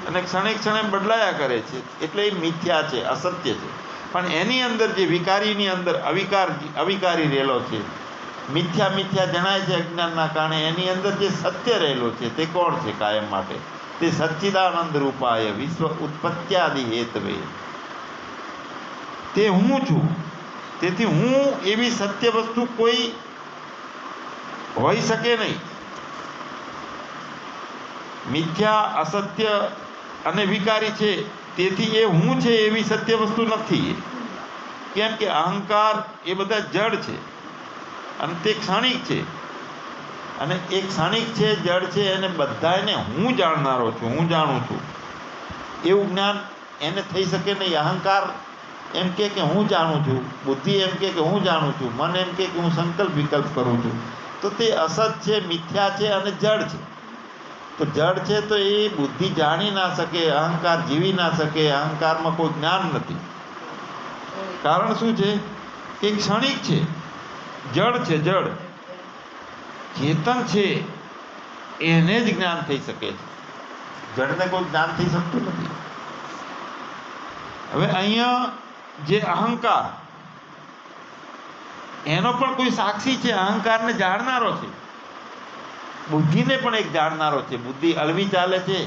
અને ક્ષણે બદલાયા કરે છે, એટલે એ મિથ્યા છે, અસત્ય છે. પણ એની અંદર જે વિકારીની અંદર અવિકારી રહેલો છે, મિથ્યા જણાય છે અજ્ઞાનના કારણે, એની અંદર જે સત્ય રહેલો છે તે કોણ છે કાયમ માટે? તે સચ્ચિદાનંદ રૂપાય વિશ્વ ઉત્પત્ત્યાદિ હેતવે, તે હું છું. તેથી હું એવી સત્ય વસ્તુ કોઈ હોઈ શકે નહીં. મિથ્યા, અસત્ય અને વિકારી છે, તેથી એ હું છે એવી સત્ય વસ્તુ નથી. કેમ કે અહંકાર એ બધા જડ છે અને તે ક્ષણિક છે, અને એ ક્ષણિક છે, જડ છે, અને બધાને હું જાણનારો છું, હું જાણું છું એવું જ્ઞાન એને થઈ શકે નહીં. અહંકાર એમ કે હું જાણું છું, બુદ્ધિ એમ કે હું જાણું છું, મન એમ કે હું સંકલ્પ વિકલ્પ કરું છું, તો તે અસત છે, મિથ્યા છે અને જડ છે. તો જડ છે તો એ બુદ્ધિ જાણી ના શકે, અહંકાર જીવી ના શકે, અહંકારમાં કોઈ જ્ઞાન નથી. કારણ શું છે? એ ક્ષણિક છે, જડ છે. જડ ચેતન છે એને જ જ્ઞાન થઈ શકે છે, જડને કોઈ જ્ઞાન થઈ શકતું નથી. હવે અહીંયા જે અહંકાર, એનો પણ કોઈ સાક્ષી છે, અહંકારને જાણનારો છે, બુદ્ધિને પણ એક જાણનારો છે. બુદ્ધિ અળવી ચાલે છે,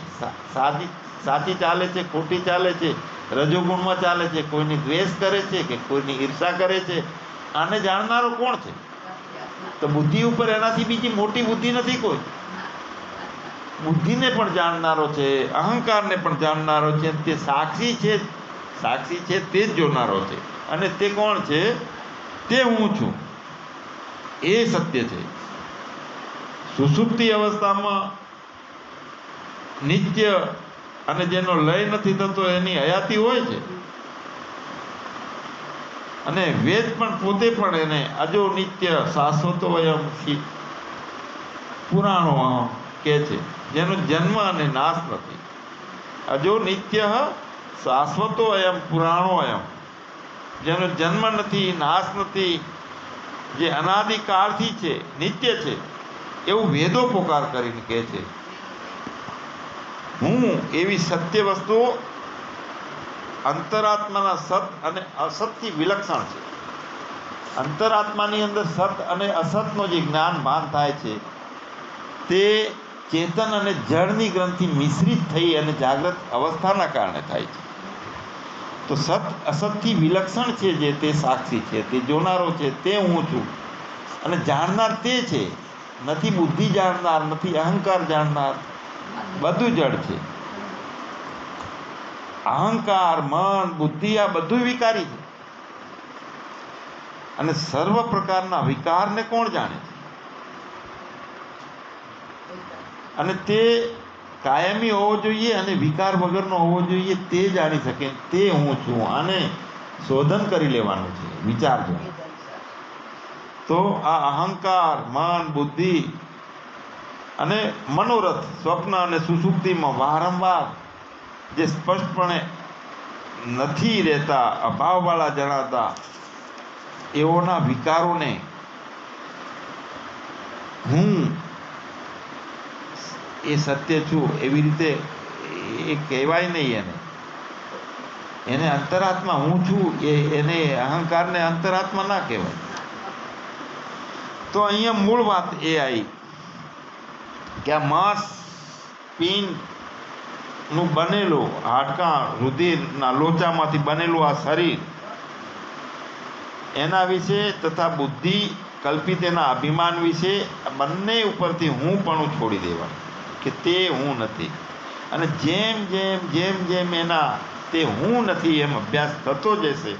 સાચી ચાલે છે, ખોટી ચાલે છે, રજોગુણમાં ચાલે છે, કોઈની દ્વેષ કરે છે કે કોઈની ઈર્ષા કરે છે, આને જાણનારો કોણ છે? તો બુદ્ધિ ઉપર એનાથી બીજી મોટી બુદ્ધિ નથી કોઈ. બુદ્ધિને પણ જાણનારો છે, અહંકારને પણ જાણનારો છે. તે સાક્ષી છે, સાક્ષી છે તે જ જોનારો છે. અને તે કોણ છે? તે હું છું, એ સત્ય છે. સુષુપ્તિ અવસ્થામાં નિત્ય અને જેનો લય નથી થતો એની હયાતી હોય છે. અને વેદ પણ પોતે પણ એને અજો નિત્ય શાશ્વતો અયમ પુરાણો કહે છે, જેનો જન્મ અને નાશ નથી. અજો નિત્ય શાશ્વતો અયમ પુરાણો અયમ, જેનો જન્મ નથી, નાશ નથી, જે અનાદિકાળથી છે, નિત્ય છે, એવું વેદો પોકાર કરીને કહે છે. હું એવી સત્ય વસ્તુઓ અંતરાત્માના સત અને અસતથી વિલક્ષણ છે. અંતરાત્માની અંદર સત અને અસતનો જે જ્ઞાન ભાન થાય છે, તે ચેતન અને જળની ગ્રંથિ મિશ્રિત થઈ અને જાગ્રત અવસ્થાના કારણે થાય છે. તો સત અસતથી વિલક્ષણ છે, જે તે સાક્ષી છે, તે જોનારો છે, તે હું છું. અને જાણનાર તે છે, નથી બુદ્ધિ જાણનાર, નથી અહંકાર જાણનાર, બધું જડ છે. અહંકાર, મન, બુદ્ધિ આ બધું વિકારી છે. અને સર્વ પ્રકારના વિકારને કોણ જાણે છે? અને તે કાયમી હોવો જોઈએ અને વિકાર વગરનો હોવો જોઈએ, તે જાણી શકે. તે હું છું. આને શોધન કરી લેવાનું છે, વિચારજો. તો આ અહંકાર, મન, બુદ્ધિ અને મનોરથ સ્વપ્ન અને સુષુપ્તિમાં વારંવાર જે સ્પષ્ટપણે નથી રહેતા, અભાવવાળા જણાતા, એઓના વિકારોને હું એ સત્ય છું એવી રીતે એ કહેવાય નહીં. એને અંતરાત્મા હું છું, એને અહંકારને અંતરાત્મા ના કહેવાય. તો અહીંયા મૂળ વાત એ આવી કે આ માંસ પિંડનું બનેલું, હાડકાં રુધિરના લોચામાંથી બનેલું આ શરીર, એના વિશે તથા બુદ્ધિ કલ્પિત એના અભિમાન વિશે બંને ઉપરથી હું પણ છોડી દેવાનું, કે તે હું નથી. અને જેમ જેમ જેમ જેમ એના તે હું નથી એમ અભ્યાસ થતો જશે,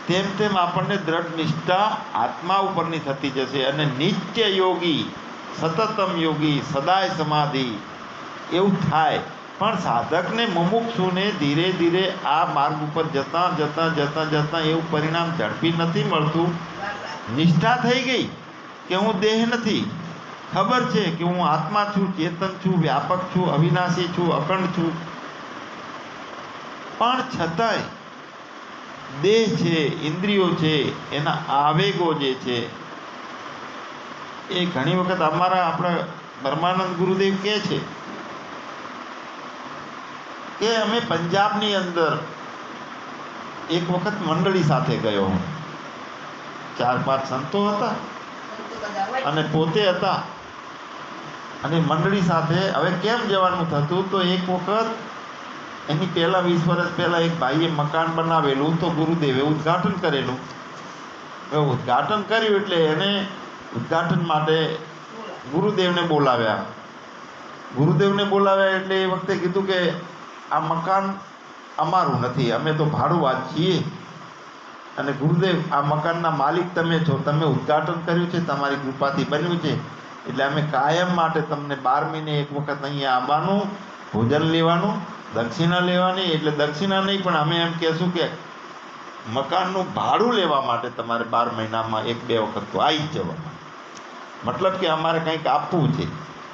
તેમ તેમ આપણને દ્રઢ નિષ્ઠા આત્મા ઉપરની થતી જશે. અને નિત્ય યોગી, સતતમ યોગી, સદાય સમાધિ એવું થાય. પણ સાધકને, મુમુક્ષુને ધીરે ધીરે આ માર્ગ ઉપર જતાં જતાં જતાં જતાં એવું પરિણામ ઝડપી નથી મળતું. નિષ્ઠા થઈ ગઈ કે હું દેહ નથી, ખબર છે કે હું આત્મા છું, ચેતન છું, વ્યાપક છું, અવિનાશી છું, અખંડ છું. પણ છતાંય દેહ છે, ઇન્દ્રિયો છે, એના આવેગો જે છે એ ઘણી વખત આપણા બ્રહ્માનંદ ગુરુદેવ કહે છે કે અમે પંજાબની અંદર એક વખત મંડળી સાથે ગયો હું. 4-5 સંતો હતા અને પોતે હતા. અને મંડળી સાથે હવે કેમ જવાનું થતું, તો એક વખત એની પહેલાં 20 વર્ષ પહેલાં એક ભાઈએ મકાન બનાવેલું, તો ગુરુદેવે ઉદ્ઘાટન કરેલું. ઉદ્ઘાટન કર્યું એટલે એને ઉદ્ઘાટન માટે ગુરુદેવને બોલાવ્યા. એટલે એ વખતે કીધું કે આ મકાન અમારું નથી, અમે તો ભાડુઆત છીએ. અને ગુરુદેવ, આ મકાનના માલિક તમે છો, તમે ઉદ્ઘાટન કર્યું છે, તમારી કૃપાથી બન્યું છે, એટલે અમે કાયમ માટે તમને 12 મહિને એક વખત અહીંયા આવવાનું ભોજન લેવાનું, દક્ષિણા લેવાની. એટલે દક્ષિણા નહીં, પણ અમે એમ કહેશું કે મકાનનું ભાડું લેવા માટે તમારે 12 મહિનામાં 1-2 વખત તો આવી જ જવાનું. મતલબ કે અમારે કંઈક આપવું છે.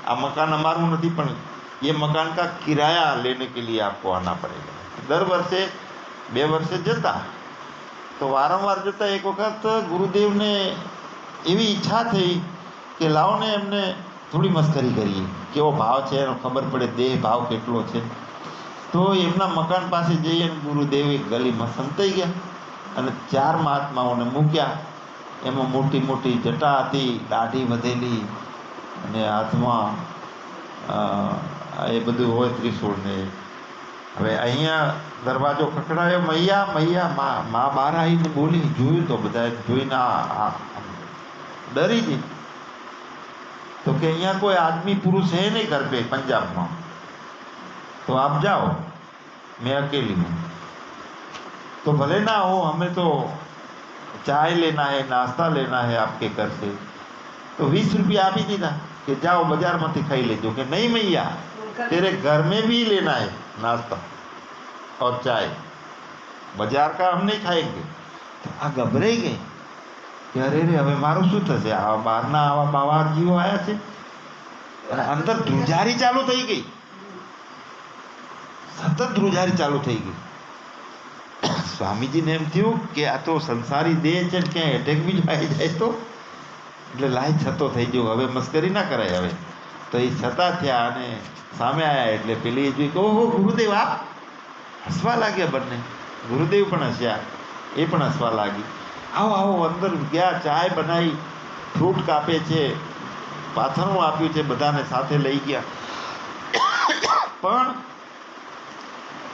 આ મકાન અમારું નથી, પણ ये मकान का किराया लेने के लिए आपको आना पड़ेगा. દર વર્ષે 2 વર્ષે જતા, તો વારંવાર જતા એક વખત ગુરુદેવને એવી ઈચ્છા થઈ કે લાવો ને એમને થોડી મસ્કરી કરીએ, કેવો ભાવ છે એનો ખબર પડે, દેહ ભાવ કેટલો છે. તો એમના મકાન પાસે જઈ અને ગુરુદેવ એક ગલીમાં સંતાઈ ગયા અને 4 મહાત્માઓને મૂક્યા. એમાં મોટી મોટી જટા હતી, દાઢી વધેલી, અને હાથમાં એ બધું હોય, ત્રિશૂળ ને. હવે અહીંયા દરવાજો ખખડાયો, મૈયા મૈયા, મા બહાર આવીને બોલી. જોયું તો બધા જોઈને ડરી ગઈ. તો કે અહીંયા કોઈ આદમી પુરુષ है नहीं घर पे पंजाब में, तो आप जाओ, मैं अकेली हूँ. तो भले ना हो, हमें तो चाय लेना है, नाश्ता लेना है आपके घर से. तो 20 रुपया આપી દીધા कि जाओ बाजारમાંથી ખાઈ લેજો. કે नहीं मैया, तेरे घर में भी लेना है नाश्ता और चाय, बाजार का हम नहीं खाएंगे. तो આ ગભરાઈ ગઈ કે અરે રે, હવે મારું શું થશે? આ બહારના આવા બાવાજીઓ આવ્યા છે. અને અંદર ધ્રુજારી ચાલુ થઈ ગઈ, સતત ધ્રુજારી ચાલુ થઈ ગઈ. સ્વામીજીને એમ થયું કે આ તો સંસારી દેહ છે ને, ક્યાંય એટેક બી આવી જાય તો. એટલે લાય છતો થઈ ગયો, હવે મસ્કરી ના કરાય હવે. તો એ છતા થયા અને સામે આવ્યા. એટલે પેલી જોઈ કે ઓહો ગુરુદેવ, આપ! હસવા લાગ્યા બંને. ગુરુદેવ પણ હસ્યા, એ પણ હસવા લાગી. આવો આવો. અંદર ગયા, ચાય બનાવી, ફ્રૂટ કાપે છે, પાથરણું આપ્યું છે, બધાને સાથે લઈ ગયા. પણ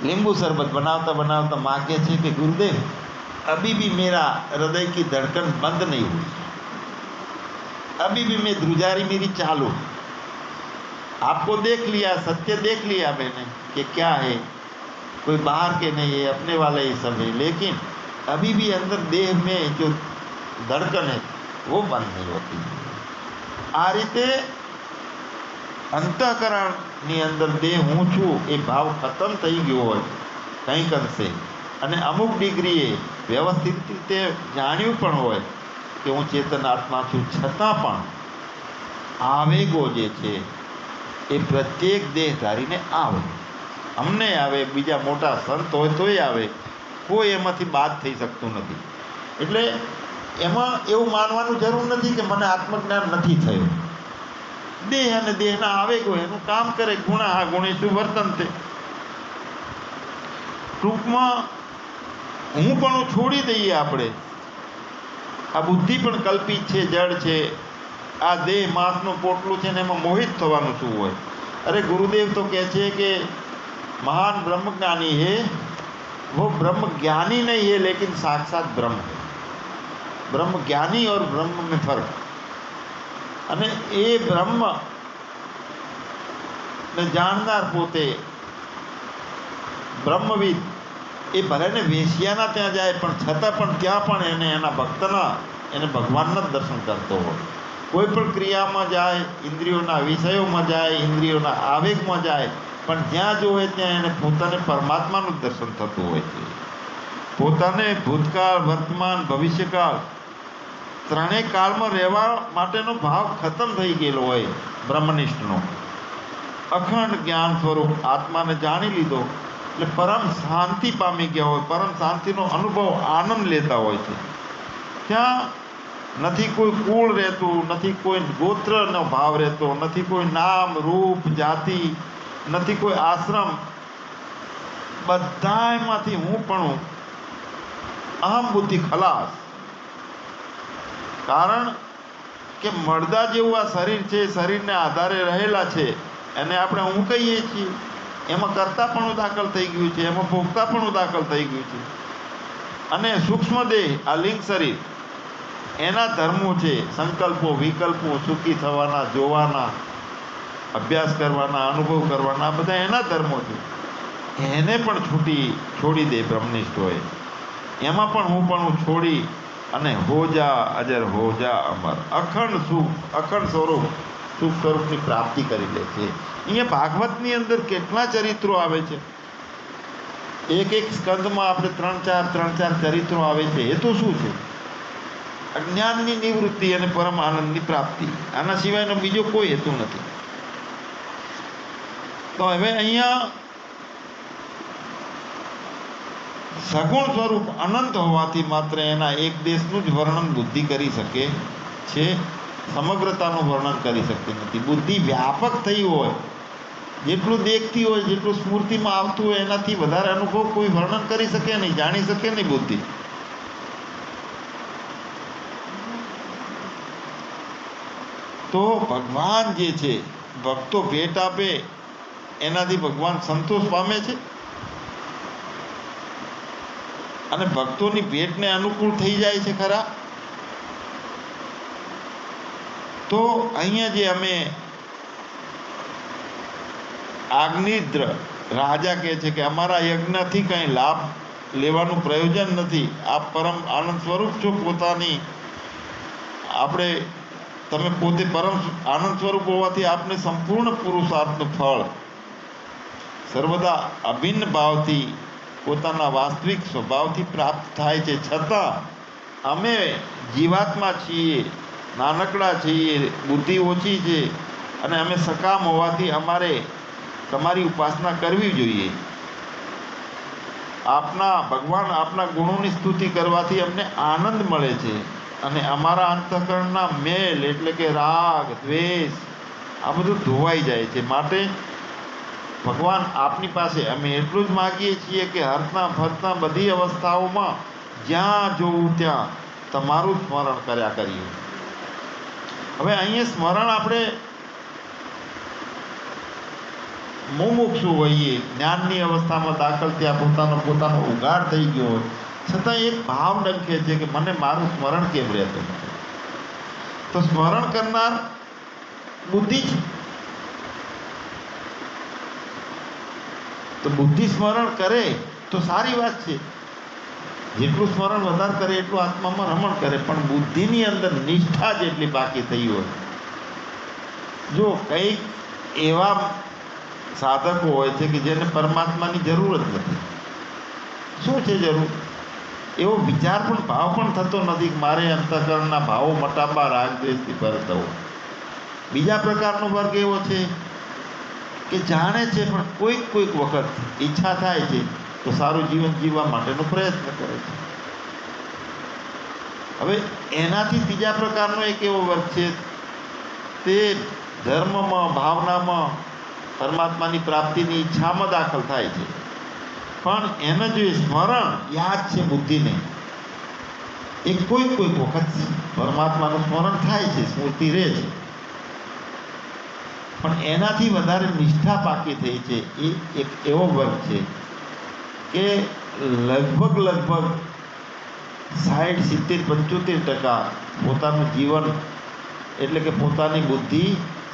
લીંબુ શરબત बनावता बनावता माँ कहते हैं कि गुरुदेव अभी भी मेरा हृदय की धड़कन बंद नहीं हुई, अभी भी मैं ध्रुजारी मेरी चालू. आपको देख लिया, सत्य देख लिया मैंने कि क्या है, कोई बाहर के नहीं है, अपने वाले ही सब है, लेकिन अभी भी अंदर देह में जो धड़कन है वो बंद नहीं होती. આ રીતે અંતઃકરણની અંદર દેહ હું છું એ ભાવ ખતમ થઈ ગયો હોય કંઈક અંશે, અને અમુક ડિગ્રીએ વ્યવસ્થિત રીતે જાણ્યું પણ હોય કે હું ચેતન આત્મા છું, છતાં પણ આવેગો જે છે એ પ્રત્યેક દેહ ધારીને આવે. અમને આવે, બીજા મોટા સંત હોય તોય આવે, કોઈ એમાંથી બાદ થઈ શકતું નથી. એટલે એમાં એવું માનવાનું જરૂર નથી કે મને આત્મજ્ઞાન નથી થયું. દેહ અને દેહના આવેગો એનું કામ કરે. ગુણા આ ગુણેશુ વર્તનતે. ટૂંકમાં હું પણ છોડી દઈએ આપણે. આ બુદ્ધિ પણ કલ્પિત છે, જડ છે. આ દેહ માંસનું પોટલું છે ને એમાં મોહિત થવાનું શું હોય? અરે ગુરુદેવ તો કહે છે કે महान ब्रह्मज्ञानी है वो ब्रह्म ज्ञानी नहीं है लेकिन साक्षात ब्रह्म है. ब्रह्म ज्ञानी और ब्रह्म में फर्क. અને એ બ્રહ્મ ને જાણનાર પોતે બ્રહ્મવિદ એ ભલે ને વેશ્યાના ત્યાં જાય, પણ છતાં પણ ત્યાં પણ એને એના ભક્તના, એને ભગવાનના જ દર્શન કરતો હોય. કોઈ પણ ક્રિયામાં જાય, ઇન્દ્રિયોના વિષયોમાં જાય, ઇન્દ્રિયોના આવેગમાં જાય, પણ જ્યાં જોવે ત્યાં એને પોતાને પરમાત્માનું જ દર્શન થતું હોય છે. પોતાને ભૂતકાળ, વર્તમાન, ભવિષ્યકાળ ત્રણેય કાળમાં રહેવા માટેનો ભાવ ખતમ થઈ ગયેલો હોય બ્રહ્મનિષ્ઠનો. અખંડ જ્ઞાન સ્વરૂપ આત્માને જાણી લીધો એટલે પરમ શાંતિ પામી ગયા હોય, પરમ શાંતિનો અનુભવ, આનંદ લેતા હોય છે. ત્યાં નથી કોઈ કુળ રહેતું, નથી કોઈ ગોત્રનો ભાવ રહેતો, નથી કોઈ નામ, રૂપ, જાતિ, નથી કોઈ આશ્રમ. બધામાંથી હું પણ અહમ બુદ્ધિ ખલાસ. કારણ કે મળદા જેવું આ શરીર છે, શરીરને આધારે રહેલા છે, એને આપણે હું કહીએ છીએ. એમાં કર્તાપણું દાખલ થઈ ગયું છે, એમાં ભોગતાપણું દાખલ થઈ ગયું છે. અને સૂક્ષ્મ દેહ, આ લિંગ શરીર, એના ધર્મો છે, સંકલ્પો, વિકલ્પો, સુખી થવાના, જોવાના, અભ્યાસ કરવાના, અનુભવ કરવાના, આ બધા એના ધર્મો છે. એને પણ છોડી દે બ્રહ્મનિષ્ઠ હોય. એમાં પણ હું છોડી અને હો જા અજર, હો જા અમર, અખંડ સુખ, અખંડ સ્વરૂપ સુખ સ્વરૂપની પ્રાપ્તિ કરી લે છે. અહીંયા ભાગવતની અંદર કેટલા ચરિત્રો આવે છે, એક એક સ્કંદમાં આપણે ત્રણ ચાર ચરિત્રો આવે છે. એ તો શું છે? અજ્ઞાનની નિવૃત્તિ અને પરમ આનંદની પ્રાપ્તિ. આના સિવાયનો બીજો કોઈ હેતુ નથી. તો હવે અહીંયા સગુણ સ્વરૂપ અનંત હોવાથી માત્ર એના એક દેશનું જ વર્ણન બુદ્ધિ કરી શકે છે, સમગ્રતાનું વર્ણન કરી શકતી નથી. બુદ્ધિ વ્યાપક થઈ હોય, જેટલું દેખતી હોય, જેટલું સ્મૃતિમાં આવતું હોય, એનાથી વધારે અનુભવ કોઈ વર્ણન કરી શકે નહીં, જાણી શકે નહીં બુદ્ધિ. તો ભગવાન જે છે, ભક્તો ભેટ આપે એનાથી ભગવાન સંતોષ પામે છે અને ભક્તોની ભેટને અનુકૂળ થઈ જાય છે ખરા. તો અહીંયા જે અમે આગ્નિદ્ર રાજા કહે છે કે અમારા યજ્ઞથી કંઈ લાભ લેવાનું પ્રયોજન નથી, આપ પરમ આનંદ સ્વરૂપ છો. પોતાની આપણે તમે પોતે પરમ આનંદ સ્વરૂપ હોવાથી આપને સંપૂર્ણ પુરુષાર્થનું ફળ સર્વદા અભિન્ન ભાવથી પોતાના વાસ્તવિક સ્વભાવથી પ્રાપ્ત થાય છે. છતાં અમે જીવાત્મા છીએ, નાનકડા છીએ, બુદ્ધિ ઓછી છે અને અમે સકામ હોવાથી અમારે તમારી ઉપાસના કરવી જોઈએ. ભગવાન આપના ગુણોની સ્તુતિ કરવાથી અમને આનંદ મળે છે અને અમારા અંતઃકરણના મેલ એટલે કે રાગ, દ્વેષ આ બધું ધોવાઈ જાય છે. માટે ભગવાન આપની પાસે અમે એટલું જ માગીએ છીએ કે હરતા ફરતા બધી અવસ્થાઓમાં જ્યાં જોવું ત્યાં તમારું સ્મરણ કર્યા કરીએ. હવે અહીંયા સ્મરણ આપણે મુમુક્ષુ હોઈએ, જ્ઞાનની અવસ્થામાં દાખલ ત્યાં પોતાનો ઉગાડ થઈ ગયો હોય, છતાં એક ભાવ ડંખે છે કે મને મારું સ્મરણ કેમ રહેતું નથી. તો સ્મરણ કરનાર બુદ્ધિ છે. તો બુદ્ધિ સ્મરણ કરે તો સારી વાત છે. જેટલું સ્મરણ વધારે કરે એટલું આત્મામાં રમણ કરે. પણ બુદ્ધિની અંદર નિષ્ઠા જેટલી બાકી થઈ હોય, જો કંઈક એવા સાધકો હોય છે કે જેને પરમાત્માની જરૂર જ નથી. શું છે જરૂર? એવો વિચાર પણ ભાવ પણ થતો નથી કે મારે અંતઃકરણના ભાવો મટાવવા, રાગ દ્વેષથી પર થવું. બીજા પ્રકારનો વર્ગ એવો છે કે જાણે છે પણ કોઈક વખત ઈચ્છા થાય છે તો સારું જીવન જીવવા માટેનો પ્રયત્ન કરે છે. હવે એનાથી ત્રીજા પ્રકારનો એક એવો વર્ગ છે, તે ધર્મમાં, ભાવનામાં, પરમાત્માની પ્રાપ્તિની ઈચ્છામાં દાખલ થાય છે, પણ એને જો સ્મરણ યાદ છે બુદ્ધિને, એ કોઈક વખત પરમાત્માનું સ્મરણ થાય છે, સ્મૃતિ રહે છે, પણ એનાથી વધારે નિષ્ઠા પાકી થઈ છે. એ એક એવો વર્ગ છે કે લગભગ 60-70-75% પોતાનું જીવન એટલે કે પોતાની બુદ્ધિ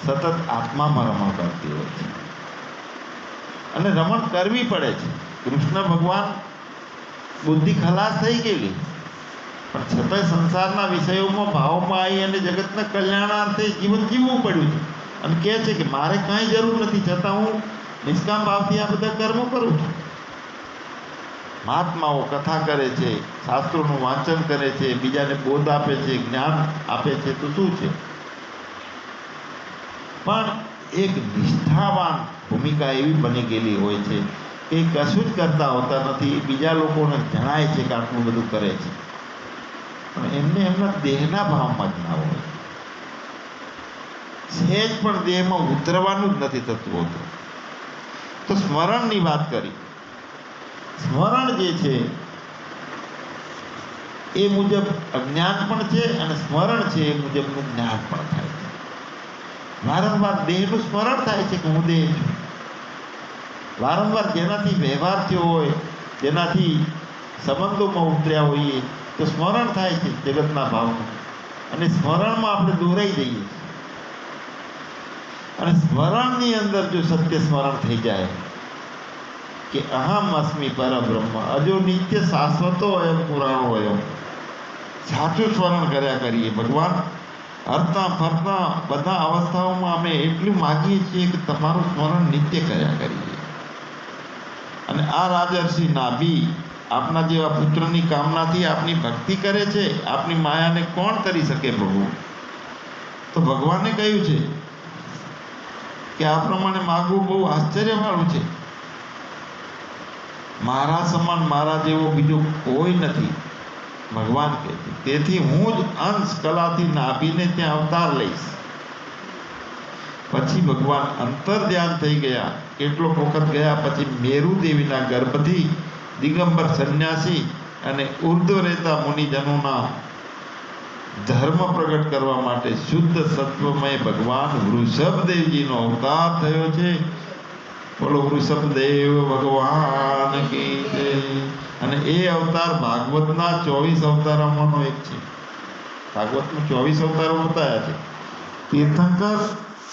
સતત આત્મામાં રમણ કરતી હોય છે અને રમણ કરવી પડે છે. કૃષ્ણ ભગવાન બુદ્ધિ ખલાસ થઈ ગયેલી, પણ છતાંય સંસારના વિષયોમાં ભાવમાં આવી અને જગતના કલ્યાણાર્થે જીવન જીવવું પડ્યું છે અને કહે છે કે મારે કાંઈ જરૂર નથી, છતાં હું નિષ્કામ ભાવથી આ બધા કર્મો કરું છું. મહાત્માઓ કથા કરે છે, શાસ્ત્રોનું વાંચન કરે છે, બીજાને બોધ આપે છે, જ્ઞાન આપે છે, તો શું છે? પણ એક નિષ્ઠાવાન ભૂમિકા એવી બની ગયેલી હોય છે કે કશું જ કરતા હોતા નથી. બીજા લોકોને જણાય છે કે આટલું બધું કરે છે, પણ એમને એમના દેહના ભાવમાં જ ના હોય. સહેજ પણ દેહમાં ઉતરવાનું જ નથી થતું હોતું. તો સ્મરણની વાત કરી. સ્મરણ જે છે એ મુજબ અજ્ઞાન પણ છે અને સ્મરણ છે એ મુજબનું જ્ઞાન પણ થાય છે. વારંવાર દેહનું સ્મરણ થાય છે કે હું દેહ છું. વારંવાર જેનાથી વ્યવહાર થયો હોય, જેનાથી સંબંધોમાં ઉતર્યા હોઈએ તો સ્મરણ થાય છે જગતના ભાવનું, અને સ્મરણમાં આપણે દોરાઈ જઈએ છીએ. અને સ્મરણની અંદર જો સત્ય સ્મરણ થઈ જાય કે અહમ અસ્મિ પરબ્રહ્મ અજો નિત્ય શાશ્વતો અયમ પુરાણો અયમ, સાચું સ્મરણ કર્યા કરીએ ભગવાન હરતા ફરતા બધા અવસ્થાઓમાં અમે એટલું માગીએ છીએ કે તમારું સ્મરણ નિત્ય કર્યા કરીએ. અને આ રાજર્ષિ નાભી આપના જેવા પુત્રની કામનાથી આપની ભક્તિ કરે છે. આપની માયાને કોણ કરી શકે પ્રભુ? તો ભગવાને કહ્યું છે કે આ પ્રમાણે માગવું બહુ આશ્ચર્યવાળું છે. મારા સમાન મારા જેવો બીજો કોઈ નથી, ભગવાન કહે છે. તેથી હું જ અંશ કલાથી નાભીને ત્યાં અવતાર લઈશ. પછી ભગવાન અંતર ધ્યાન થઈ ગયા. કેટલોક વખત ગયા પછી મેરુ દેવીના ગર્ભથી દિગંબર સંન્યાસી અને ઉર્ધ્વ રહેતા મુનિજનોના ધર્મ પ્રગટ કરવા માટે શુદ્ધ સત્વમય ભગવાન વૃષભદેવજીનો અવતાર થયો છે. બોલો વૃષભદેવ ભગવાન કી જય. અને એ અવતાર ભાગવતના 24 અવતારોમાંનો એક છે. ભાગવતમાં 24 અવતારો બતાવ્યા છે. તીર્થંકર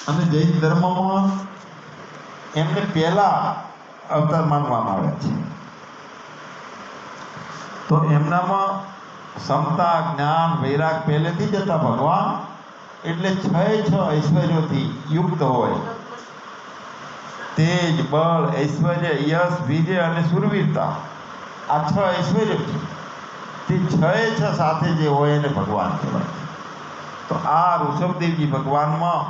અને જૈન ધર્મમાં એમને પહેલા અવતાર માનવામાં આવ્યા છે. તો એમનામાં ક્ષમતા, જ્ઞાન, વૈરાગ પહેલેથી જ હતા ભગવાન. એટલે 6 ઐશ્વર્યોથી યુક્ત હોય. તેજ, બળ, ઐશ્વર્ય, યશ, વિજય અને સુરવીરતા, આ 6 ઐશ્વર્ય છે. તે 6 સાથે જે હોય એને ભગવાન કહેવાય. તો આ ઋષભદેવજી ભગવાનમાં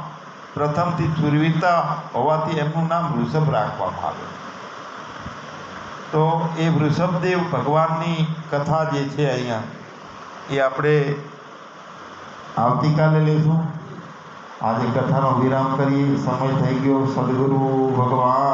પ્રથમથી સુરવીરતા હોવાથી એમનું નામ વૃષભ રાખવામાં આવ્યું. તો એ વૃષભદેવ ભગવાનની કથા જે છે અહીંયા એ આપણે આવતીકાલે લઈશું. આજે કથાનો વિરામ કરીએ. સમય થઈ ગયો. સદગુરુ ભગવાન